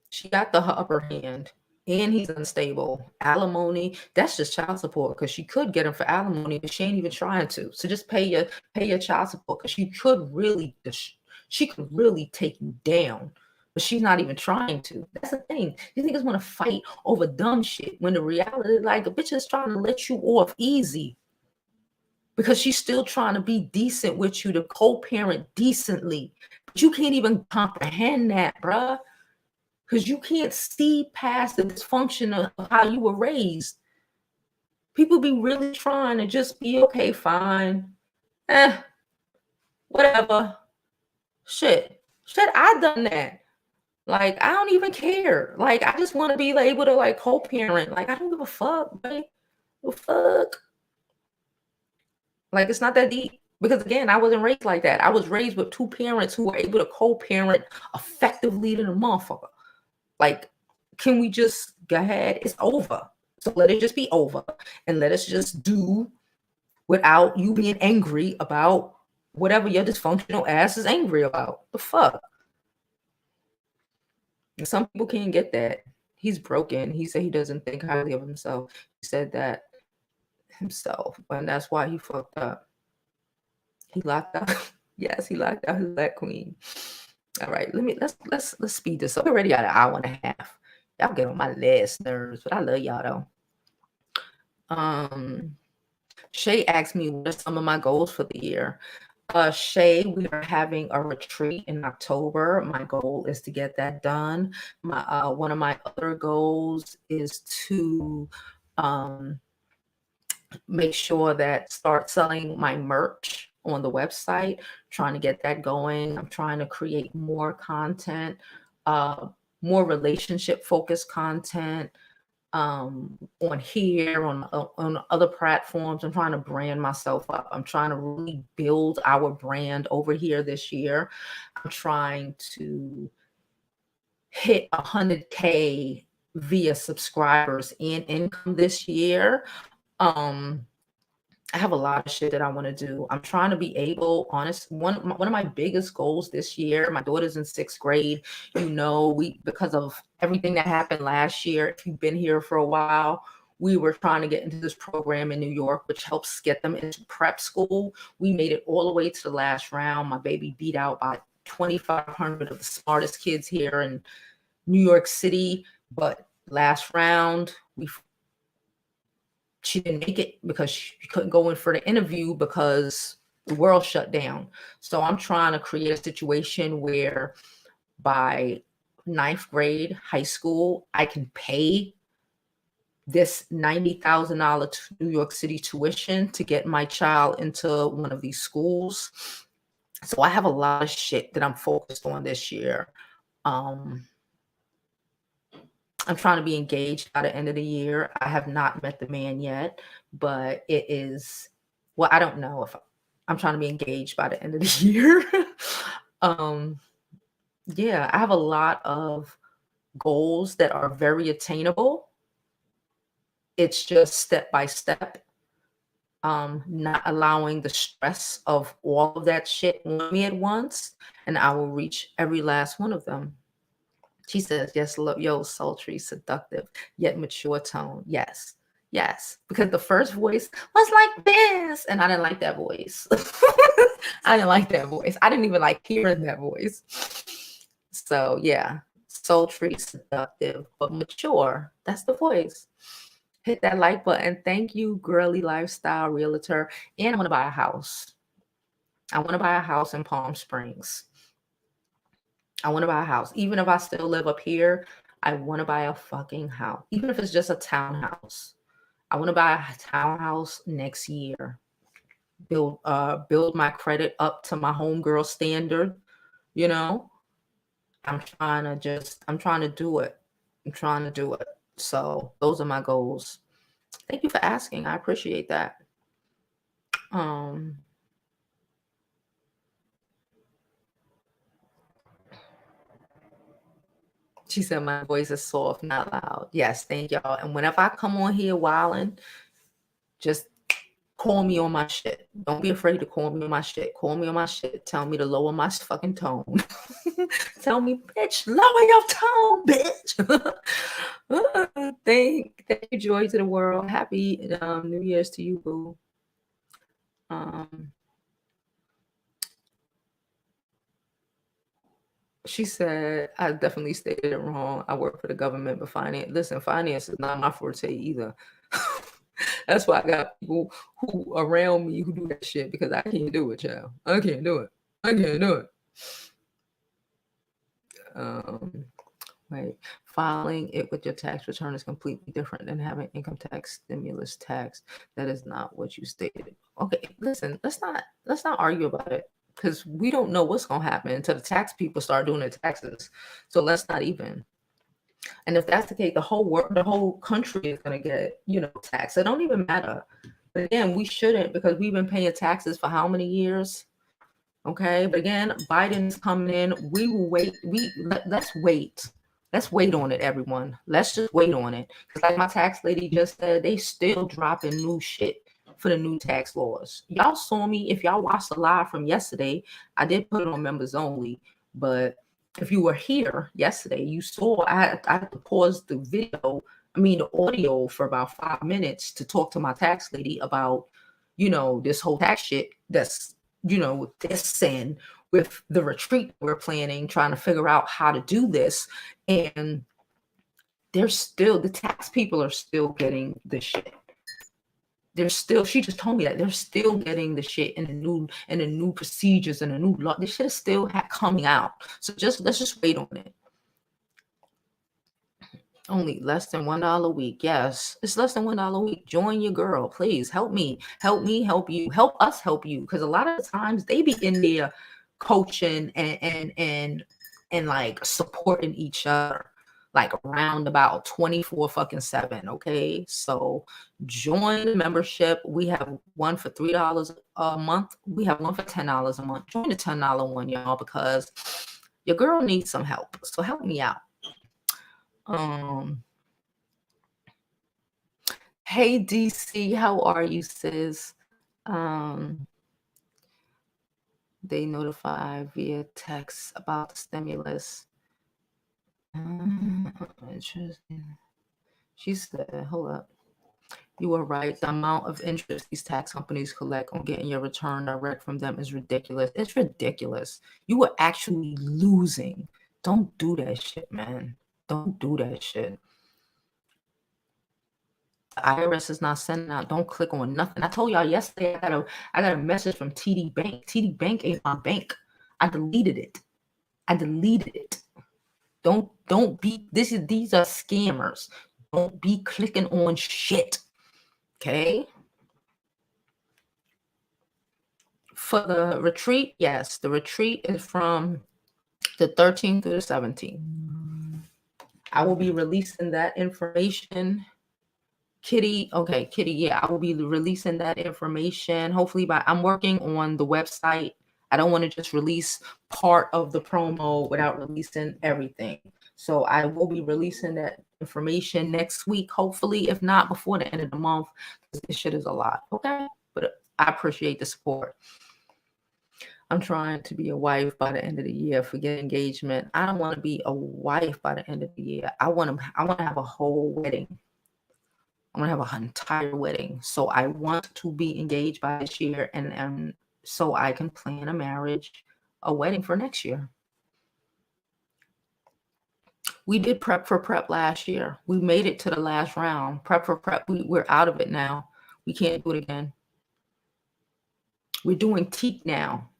She got the upper hand. And he's unstable. Alimony, that's just child support because she could get him for alimony, but she ain't even trying to. So just pay your child support because she could really take you down, but she's not even trying to. That's the thing. These niggas want to fight over dumb shit when the reality, like, a bitch is trying to let you off easy because she's still trying to be decent with you, to co-parent decently. But you can't even comprehend that, bruh. Because you can't see past the dysfunction of how you were raised. People be really trying to just be, okay, fine. Whatever. Shit, I done that. Like, I don't even care. Like, I just want to be able to, like, co-parent. Like, I don't give a fuck, babe. The fuck? Like, it's not that deep. Because, again, I wasn't raised like that. I was raised with two parents who were able to co-parent effectively to the motherfucker. Like, can we just go ahead? It's over. So let it just be over. And let us just do without you being angry about whatever your dysfunctional ass is angry about. The fuck? And some people can't get that. He's broken. He said he doesn't think highly of himself. He said that himself. And that's why he fucked up. He locked out. Yes, he locked out his black queen. All right, let's speed this up. We're already at an hour and a half. Y'all get on my last nerves, but I love y'all though. Shay asked me what are some of my goals for the year. Shay, we are having a retreat in October. My goal is to get that done. One of my other goals is to make sure that start selling my merch on the website, trying to get that going. I'm trying to create more content, more relationship focused content on here, on other platforms. I'm trying to brand myself up. I'm trying to really build our brand over here this year. I'm trying to hit 100K via subscribers and income this year. I have a lot of shit that I want to do. I'm trying to be able, one of my biggest goals this year, my daughter's in 6th grade, because of everything that happened last year, if you've been here for a while, we were trying to get into this program in New York, which helps get them into prep school. We made it all the way to the last round. My baby beat out by 2,500 of the smartest kids here in New York City, but Last round, she didn't make it because she couldn't go in for the interview because the world shut down. So I'm trying to create a situation where by 9th grade, high school, I can pay this $90,000 New York City tuition to get my child into one of these schools. So I have a lot of shit that I'm focused on this year. I'm trying to be engaged by the end of the year. I have not met the man yet, but it is, well, I don't know if I'm trying to be engaged by the end of the year. Yeah, I have a lot of goals that are very attainable. It's just step by step. Not allowing the stress of all of that shit on me at once, and I will reach every last one of them. She says, yes, yo, sultry, seductive, yet mature tone. Yes, yes. Because the first voice was like this, and I didn't like that voice. I didn't like that voice. I didn't even like hearing that voice. So yeah, sultry, seductive, but mature. That's the voice. Hit that like button. Thank you, girly lifestyle realtor. And I want to buy a house. I want to buy a house in Palm Springs. I want to buy a house. Even if I still live up here, I want to buy a fucking house. Even if it's just a townhouse. I want to buy a townhouse next year. Build my credit up to my homegirl standard. You know, I'm trying to do it. I'm trying to do it. So those are my goals. Thank you for asking. I appreciate that. She said my voice is soft, not loud. Yes, thank y'all. And whenever I come on here wilding, just call me on my shit. Don't be afraid to call me on my shit. Call me on my shit. Tell me to lower my fucking tone. Tell me, bitch, lower your tone, bitch. Thank you, joy to the world. Happy New Year's to you, boo. She said, I definitely stated it wrong. I work for the government, but finance is not my forte either. That's why I got people who around me who do that shit, because I can't do it, child. I can't do it. Right. Filing it with your tax return is completely different than having income tax stimulus tax. That is not what you stated. Okay, listen, let's not argue about it, because we don't know what's gonna happen until the tax people start doing their taxes. So let's not even. And if that's the case, the whole country is gonna get, taxed. It don't even matter. But again, we shouldn't, because we've been paying taxes for how many years? Okay, but again, Biden's coming in. We will wait. Let's wait. Let's wait on it, everyone. Let's just wait on it. Because like my tax lady just said, they still dropping new shit for the new tax laws. Y'all saw me. If y'all watched the live from yesterday, I did put it on members only. But if you were here yesterday, you saw I had to pause the the audio for about 5 minutes to talk to my tax lady about, this whole tax shit that's, with this and with the retreat we're planning, trying to figure out how to do this. And the tax people are still getting the shit. She just told me that they're still getting the shit in the new procedures and the new law. This shit is still coming out. So let's just wait on it. Only less than $1 a week. Yes, it's less than $1 a week. Join your girl, please. Help me, help you, help us, help you. Because a lot of the times they be in there coaching and like supporting each other, like around about 24/7. Okay, so join the membership. We have one for $3 a month. We have one for $10 a month. Join the $10 one, y'all, because your girl needs some help. So help me out. Hey DC, how are you, sis? They notify via text about the stimulus. Interesting. She said, hold up. You are right. The amount of interest these tax companies collect on getting your return direct from them is ridiculous. It's ridiculous. You are actually losing. Don't do that shit, man. Don't do that shit. The IRS is not sending out. Don't click on nothing. I told y'all yesterday I got a message from TD Bank. TD Bank ain't my bank. I deleted it. Don't be these are scammers. Don't be clicking on shit. Okay? For the retreat, yes, the retreat is from the 13th through the 17th. I will be releasing that information. Kitty, yeah, I will be releasing that information. Hopefully I'm working on the website. I don't want to just release part of the promo without releasing everything. So I will be releasing that information next week, hopefully, if not before the end of the month, because this shit is a lot. Okay. But I appreciate the support. I'm trying to be a wife by the end of the year. Forget engagement. I don't want to be a wife by the end of the year. I want to have a whole wedding. I'm gonna have an entire wedding. So I want to be engaged by this year, and so I can plan a wedding for next year. We did prep for prep last year. We made it to the last round. Prep for prep. We're out of it now. We can't do it again. We're doing teak now.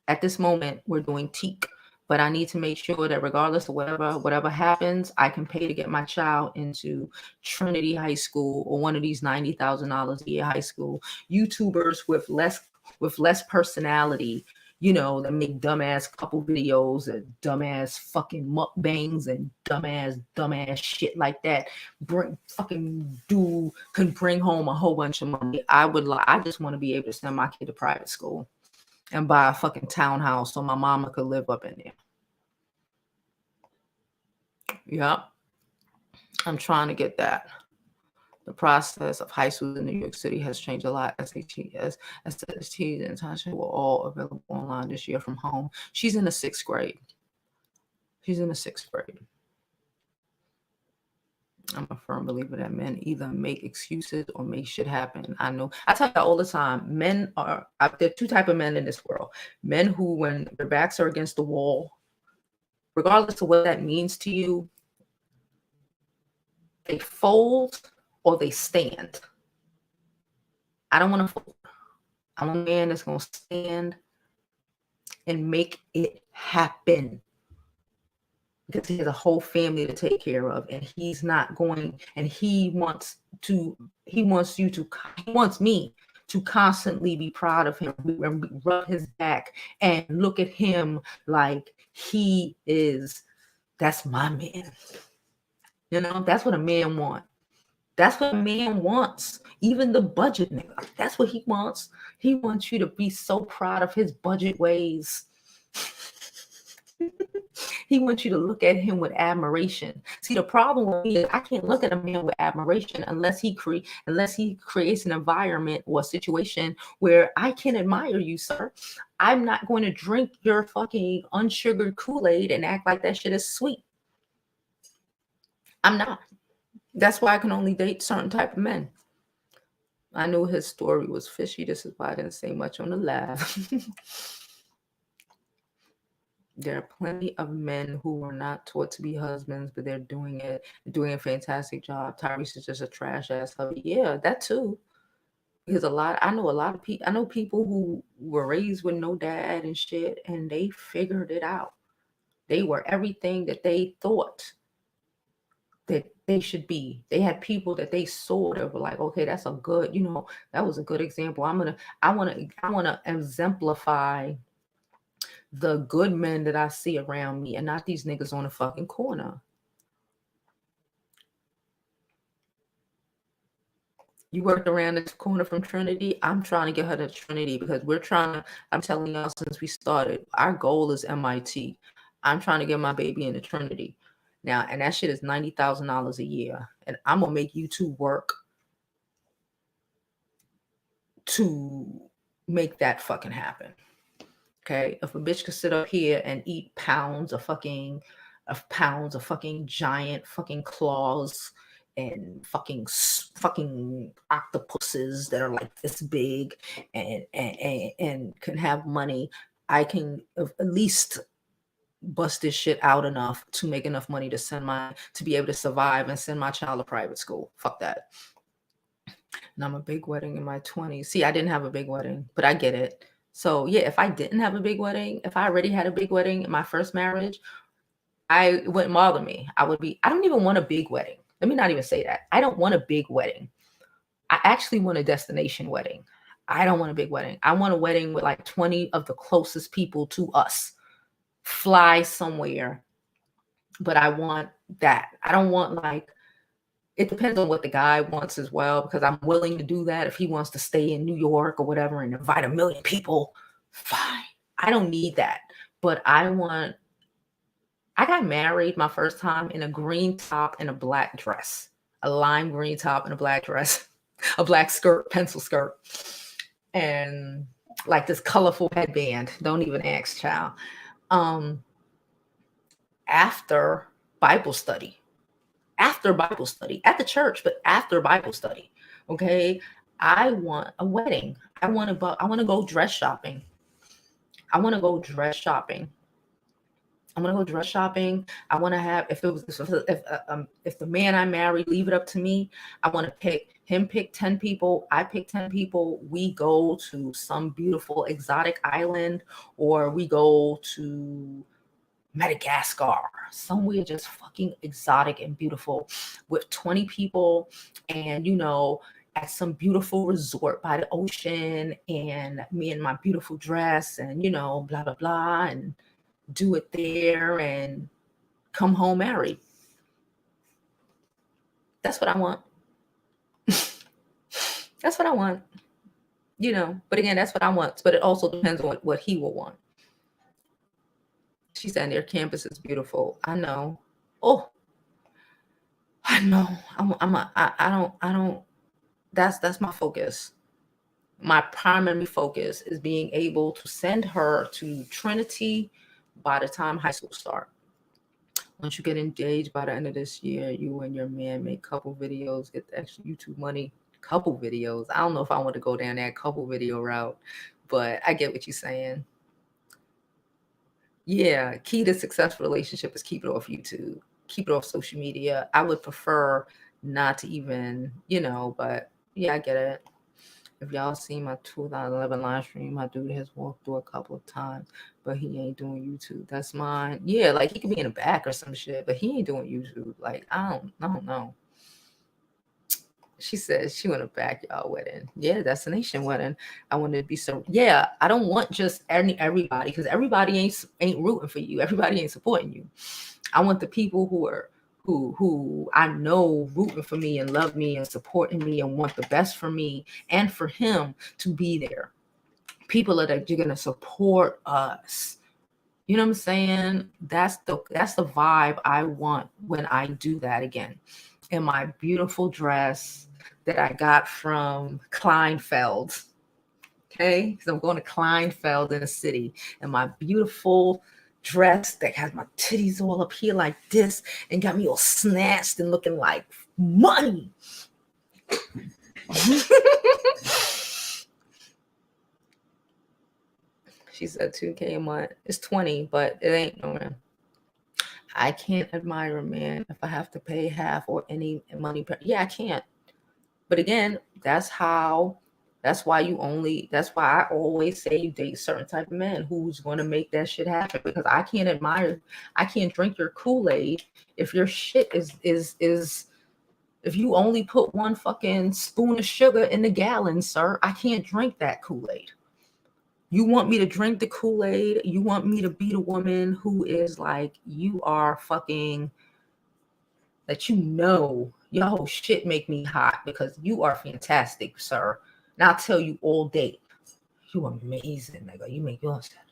At this moment, we're doing teak. But I need to make sure that regardless of whatever happens, I can pay to get my child into Trinity High School or one of these $90,000 a year high school. YouTubers with less personality, that make dumbass couple videos and dumbass fucking mukbangs and dumbass shit like that. Can bring home a whole bunch of money. I just want to be able to send my kid to private school and buy a fucking townhouse so my mama could live up in there. Yep. I'm trying to get that. The process of high school in New York City has changed a lot. SATs and Tasha were all available online this year from home. She's in the 6th grade. I'm a firm believer that men either make excuses or make shit happen. I tell you all the time, there are two types of men in this world. Men who, when their backs are against the wall, regardless of what that means to you, they fold or they stand. I don't want to fold. I'm a man that's going to stand and make it happen. Because he has a whole family to take care of, and he's not going, and he wants me to constantly be proud of him, rub his back and look at him like that's my man. That's what a man wants. That's what a man wants. Even the budget nigga, that's what he wants. He wants you to be so proud of his budget ways. He wants you to look at him with admiration. See, the problem with me is I can't look at a man with admiration unless he creates an environment or a situation where I can admire you, sir. I'm not going to drink your fucking unsugared Kool-Aid and act like that shit is sweet. I'm not. That's why I can only date certain type of men. I knew his story was fishy. This is why I didn't say much on the live. There are plenty of men who are not taught to be husbands, but they're doing a fantastic job. Tyrese is just a trash ass hubby. Yeah, that too. Because I know people who were raised with no dad and shit, and they figured it out. They were everything that they thought that they should be. They had people that they saw that were like, okay, that's a good, that was a good example. I want to exemplify the good men that I see around me and not these niggas on the fucking corner. You worked around this corner from Trinity. I'm trying to get her to Trinity because I'm telling y'all since we started, our goal is MIT. I'm trying to get my baby into Trinity. Now, and that shit is $90,000 a year. And I'm going to make you two work to make that fucking happen. Okay, if a bitch could sit up here and eat pounds of fucking giant fucking claws and fucking octopuses that are like this big and can have money, I can at least bust this shit out enough to make enough money to be able to survive and send my child to private school. Fuck that. And I'm a big wedding in my 20s. See, I didn't have a big wedding, but I get it. So yeah, if I didn't have a big wedding, if I already had a big wedding in my first marriage, it wouldn't bother me. I don't even want a big wedding. Let me not even say that. I don't want a big wedding. I actually want a destination wedding. I don't want a big wedding. I want a wedding with like 20 of the closest people to us. Fly somewhere. But I want that. I don't want like, it depends on what the guy wants as well, because I'm willing to do that. If he wants to stay in New York or whatever and invite 1 million people, fine. I don't need that. But I got married my first time in a green top and a black dress, a lime green top and a black dress, a black skirt, pencil skirt, and like this colorful headband. Don't even ask, child. After Bible study at the church, but after Bible study. Okay. I want a wedding. I want to go dress shopping. I want to go dress shopping. I want to have, if the man I married, leave it up to me, I want to pick 10 people. I pick 10 people. We go to some beautiful exotic island, or we go to Madagascar, somewhere just fucking exotic and beautiful, with 20 people, and at some beautiful resort by the ocean, and me in my beautiful dress, and blah blah blah, and do it there and come home married. That's what I want. That's what I want. But again, that's what I want. But it also depends on what he will want. She said their campus is beautiful. I know. Oh, I know. I don't. That's my focus. My primary focus is being able to send her to Trinity by the time high school starts. Once you get engaged by the end of this year, you and your man make couple videos, get the extra YouTube money. Couple videos. I don't know if I want to go down that couple video route, but I get what you're saying. Yeah, key to successful relationship is keep it off YouTube, keep it off social media. I would prefer not to even, but yeah, I get it. If y'all seen my 2011 live stream, my dude has walked through a couple of times, but he ain't doing YouTube. That's mine. Yeah, like he could be in the back or some shit, but he ain't doing YouTube. Like, I don't know. She says she want a backyard wedding. Yeah, destination wedding. I want to be so. Yeah, I don't want just everybody, because everybody ain't rooting for you. Everybody ain't supporting you. I want the people who I know rooting for me and love me and supporting me and want the best for me and for him to be there. People that you're gonna support us. You know what I'm saying? That's the vibe I want when I do that again. In my beautiful dress that I got from Kleinfeld. Okay, because I'm going to Kleinfeld in the city, and my beautiful dress that has my titties all up here like this and got me all snatched and looking like money. She said 2K a month. It's 20, but it ain't no man. I can't admire a man if I have to pay half or any money. Yeah, I can't. But again, that's why I always say you date certain type of men who's going to make that shit happen, because I can't drink your Kool-Aid if your shit is if you only put one fucking spoon of sugar in the gallon, sir. I can't drink that Kool-Aid. You want me to drink the Kool-Aid? You want me to be the woman who is like, you are fucking, that your whole shit make me hot because you are fantastic, sir. And I'll tell you all day, you amazing, nigga. You make yourself.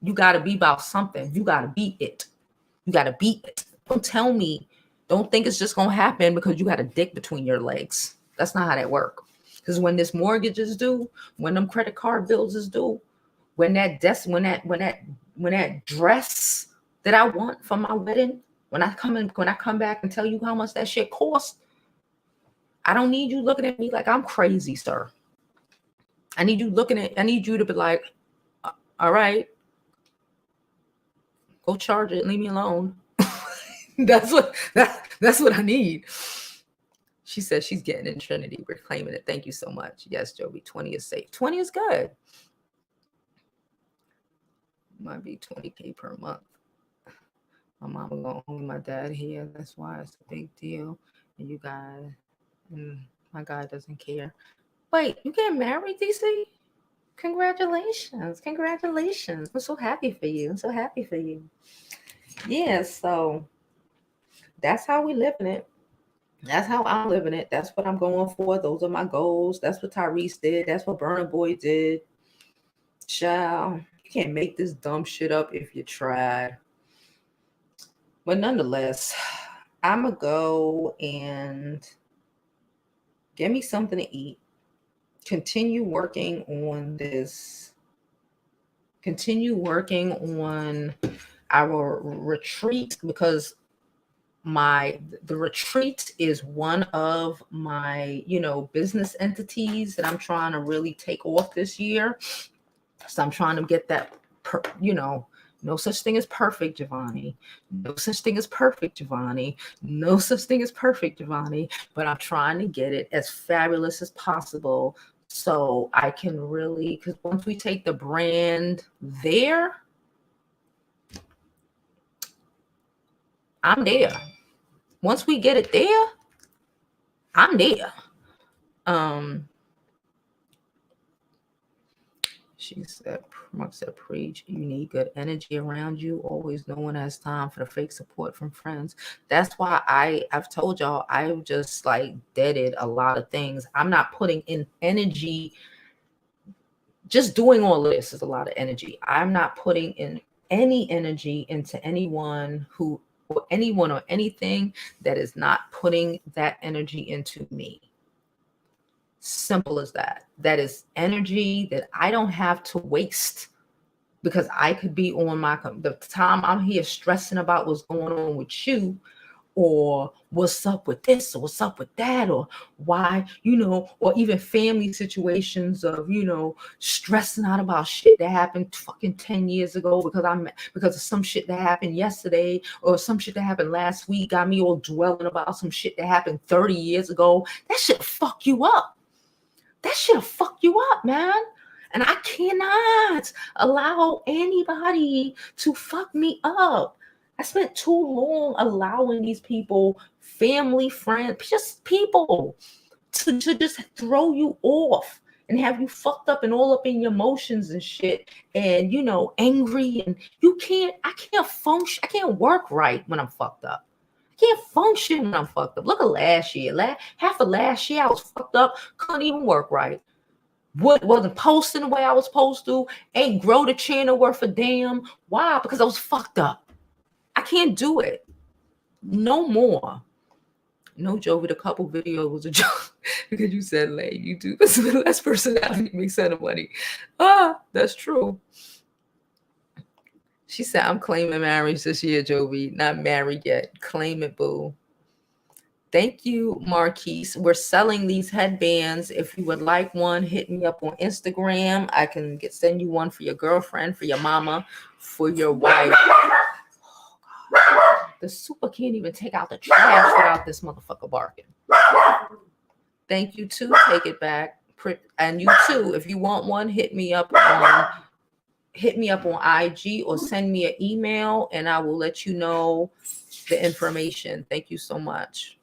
You got to be about something. You got to be it. You got to be it. Don't think it's just going to happen because you got a dick between your legs. That's not how that works. Because when this mortgage is due, when them credit card bills is due, when that dress that I want for my wedding, when I come back and tell you how much that shit costs, I don't need you looking at me like I'm crazy, sir. I need you to be like, all right, go charge it, leave me alone. That's what I need. She says she's getting in Trinity. We're claiming it. Thank you so much. Yes, Jovi, 20 is safe. 20 is good. Might be 20K per month. My mama gonna own my dad here. That's why it's a big deal. And you guys, my guy doesn't care. Wait, you getting married, DC? Congratulations. Congratulations. I'm so happy for you. I'm so happy for you. Yeah, so that's how we living it. That's how I'm living it. That's what I'm going for. Those are my goals. That's what Tyrese did. That's what Burna Boy did. Child, you can't make this dumb shit up if you tried. But nonetheless, I'm going to go and get me something to eat. Continue working on this. Continue working on our retreat, because the retreat is one of my, business entities that I'm trying to really take off this year. So I'm trying to get that, no such thing as perfect, Giovanni. No such thing as perfect, Giovanni. No such thing as perfect, Giovanni. But I'm trying to get it as fabulous as possible, so I can really, because once we take the brand there, I'm there. Once we get it there, I'm there. She said, Mark said, preach. You need good energy around you. Always no one has time for the fake support from friends. That's why I've told y'all, I've just like deaded a lot of things. I'm not putting in energy. Just doing all of this is a lot of energy. I'm not putting in any energy into anyone or anything that is not putting that energy into me. Simple as that. That is energy that I don't have to waste, because I could be on the time I'm here stressing about what's going on with you, or what's up with this, or what's up with that, or why, or even family situations of, stressing out about shit that happened fucking 10 years ago because of some shit that happened yesterday, or some shit that happened last week, got me all dwelling about some shit that happened 30 years ago. That shit fuck you up. That shit'll fuck you up, man. And I cannot allow anybody to fuck me up. I spent too long allowing these people, family, friends, just people, to just throw you off and have you fucked up and all up in your emotions and shit, and angry, and I can't function. I can't work right when I'm fucked up. Can't function when I'm fucked up. Look at last year. Half of last year I was fucked up. Couldn't even work right. Wasn't posting the way I was supposed to. Ain't grow the channel worth a damn. Why? Because I was fucked up. I can't do it no more. No, Jovi, the couple video was a joke because you said lame. You do this with less personality, makes sense of money. That's true. She said, I'm claiming marriage this year, Jovi. Not married yet. Claim it, boo. Thank you, Marquise. We're selling these headbands. If you would like one, hit me up on Instagram. I can send you one for your girlfriend, for your mama, for your wife. Oh, God. The super can't even take out the trash without this motherfucker barking. Thank you, too. Take it back. And you, too, if you want one, hit me up on IG or send me an email, and I will let you know the information. Thank you so much.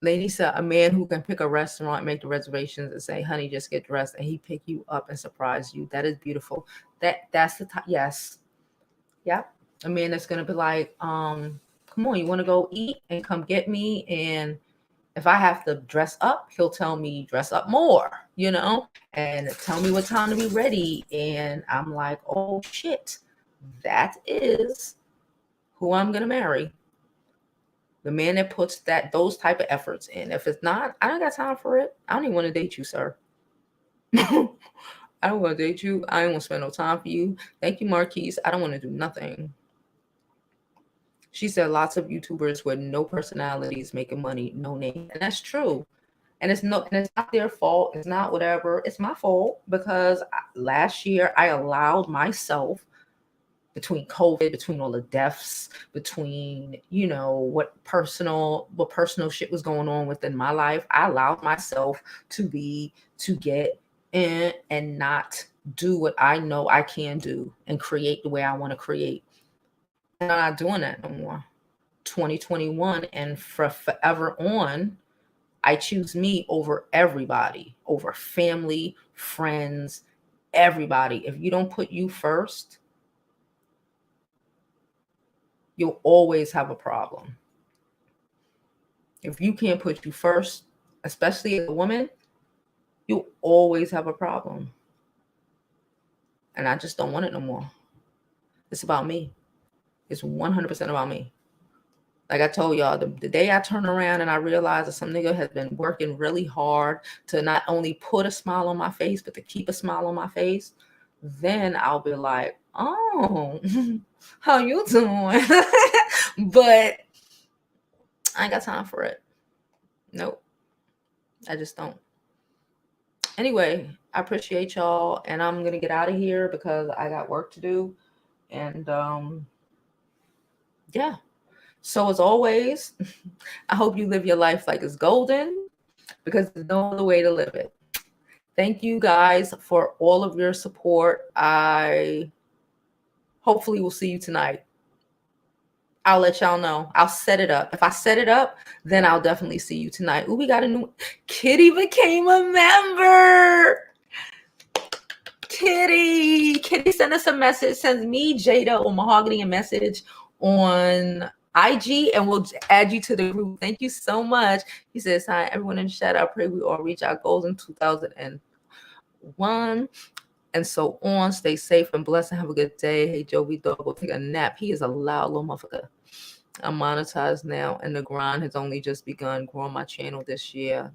Lady said, a man who can pick a restaurant, make the reservations, and say, honey, just get dressed, and he pick you up and surprise you. That is beautiful. That's the time. Yes. Yep. A man that's going to be like, come on, you want to go eat and come get me? And if I have to dress up, he'll tell me dress up more, and tell me what time to be ready. And I'm like, oh shit, that is who I'm going to marry. The man that puts those type of efforts in. If it's not, I don't got time for it. I don't even want to date you, sir. I don't want to date you. I don't want to spend no time for you. Thank you, Marquise. I don't want to do nothing. She said lots of YouTubers with no personalities making money, no name. And that's true. And it's not their fault. It's not whatever. It's my fault, because last year I allowed myself between COVID, between all the deaths, between, you know, what personal shit was going on within my life, I allowed myself to get in and not do what I know I can do and create the way I want to create. And I'm not doing that no more. 2021 and forever on, I choose me over everybody, over family, friends, everybody. If you don't put you first, you'll always have a problem. If you can't put you first, especially as a woman, you'll always have a problem. And I just don't want it no more. It's about me. It's 100% about me. Like I told y'all, the day I turn around and I realize that some nigga has been working really hard to not only put a smile on my face, but to keep a smile on my face, then I'll be like, oh, how you doing? But I ain't got time for it. Nope. I just don't. Anyway, I appreciate y'all, and I'm going to get out of here because I got work to do. And yeah. So as always, I hope you live your life like it's golden, because there's no other way to live it. Thank you guys for all of your support. I hopefully will see you tonight. I'll let y'all know. I'll set it up. If I set it up, then I'll definitely see you tonight. Ooh, we got a new Kitty became a member. Kitty sent us a message, sends me, Jada, or Mahogany a message on IG, and we'll add you to the group. Thank you so much. He says, hi, everyone in the chat. I pray we all reach our goals in 2001 and so on. Stay safe and blessed and have a good day. Hey, Jovi, dog, go take a nap. He is a loud little motherfucker. I'm monetized now, and the grind has only just begun growing my channel this year.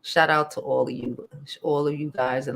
Shout out to all of you guys. And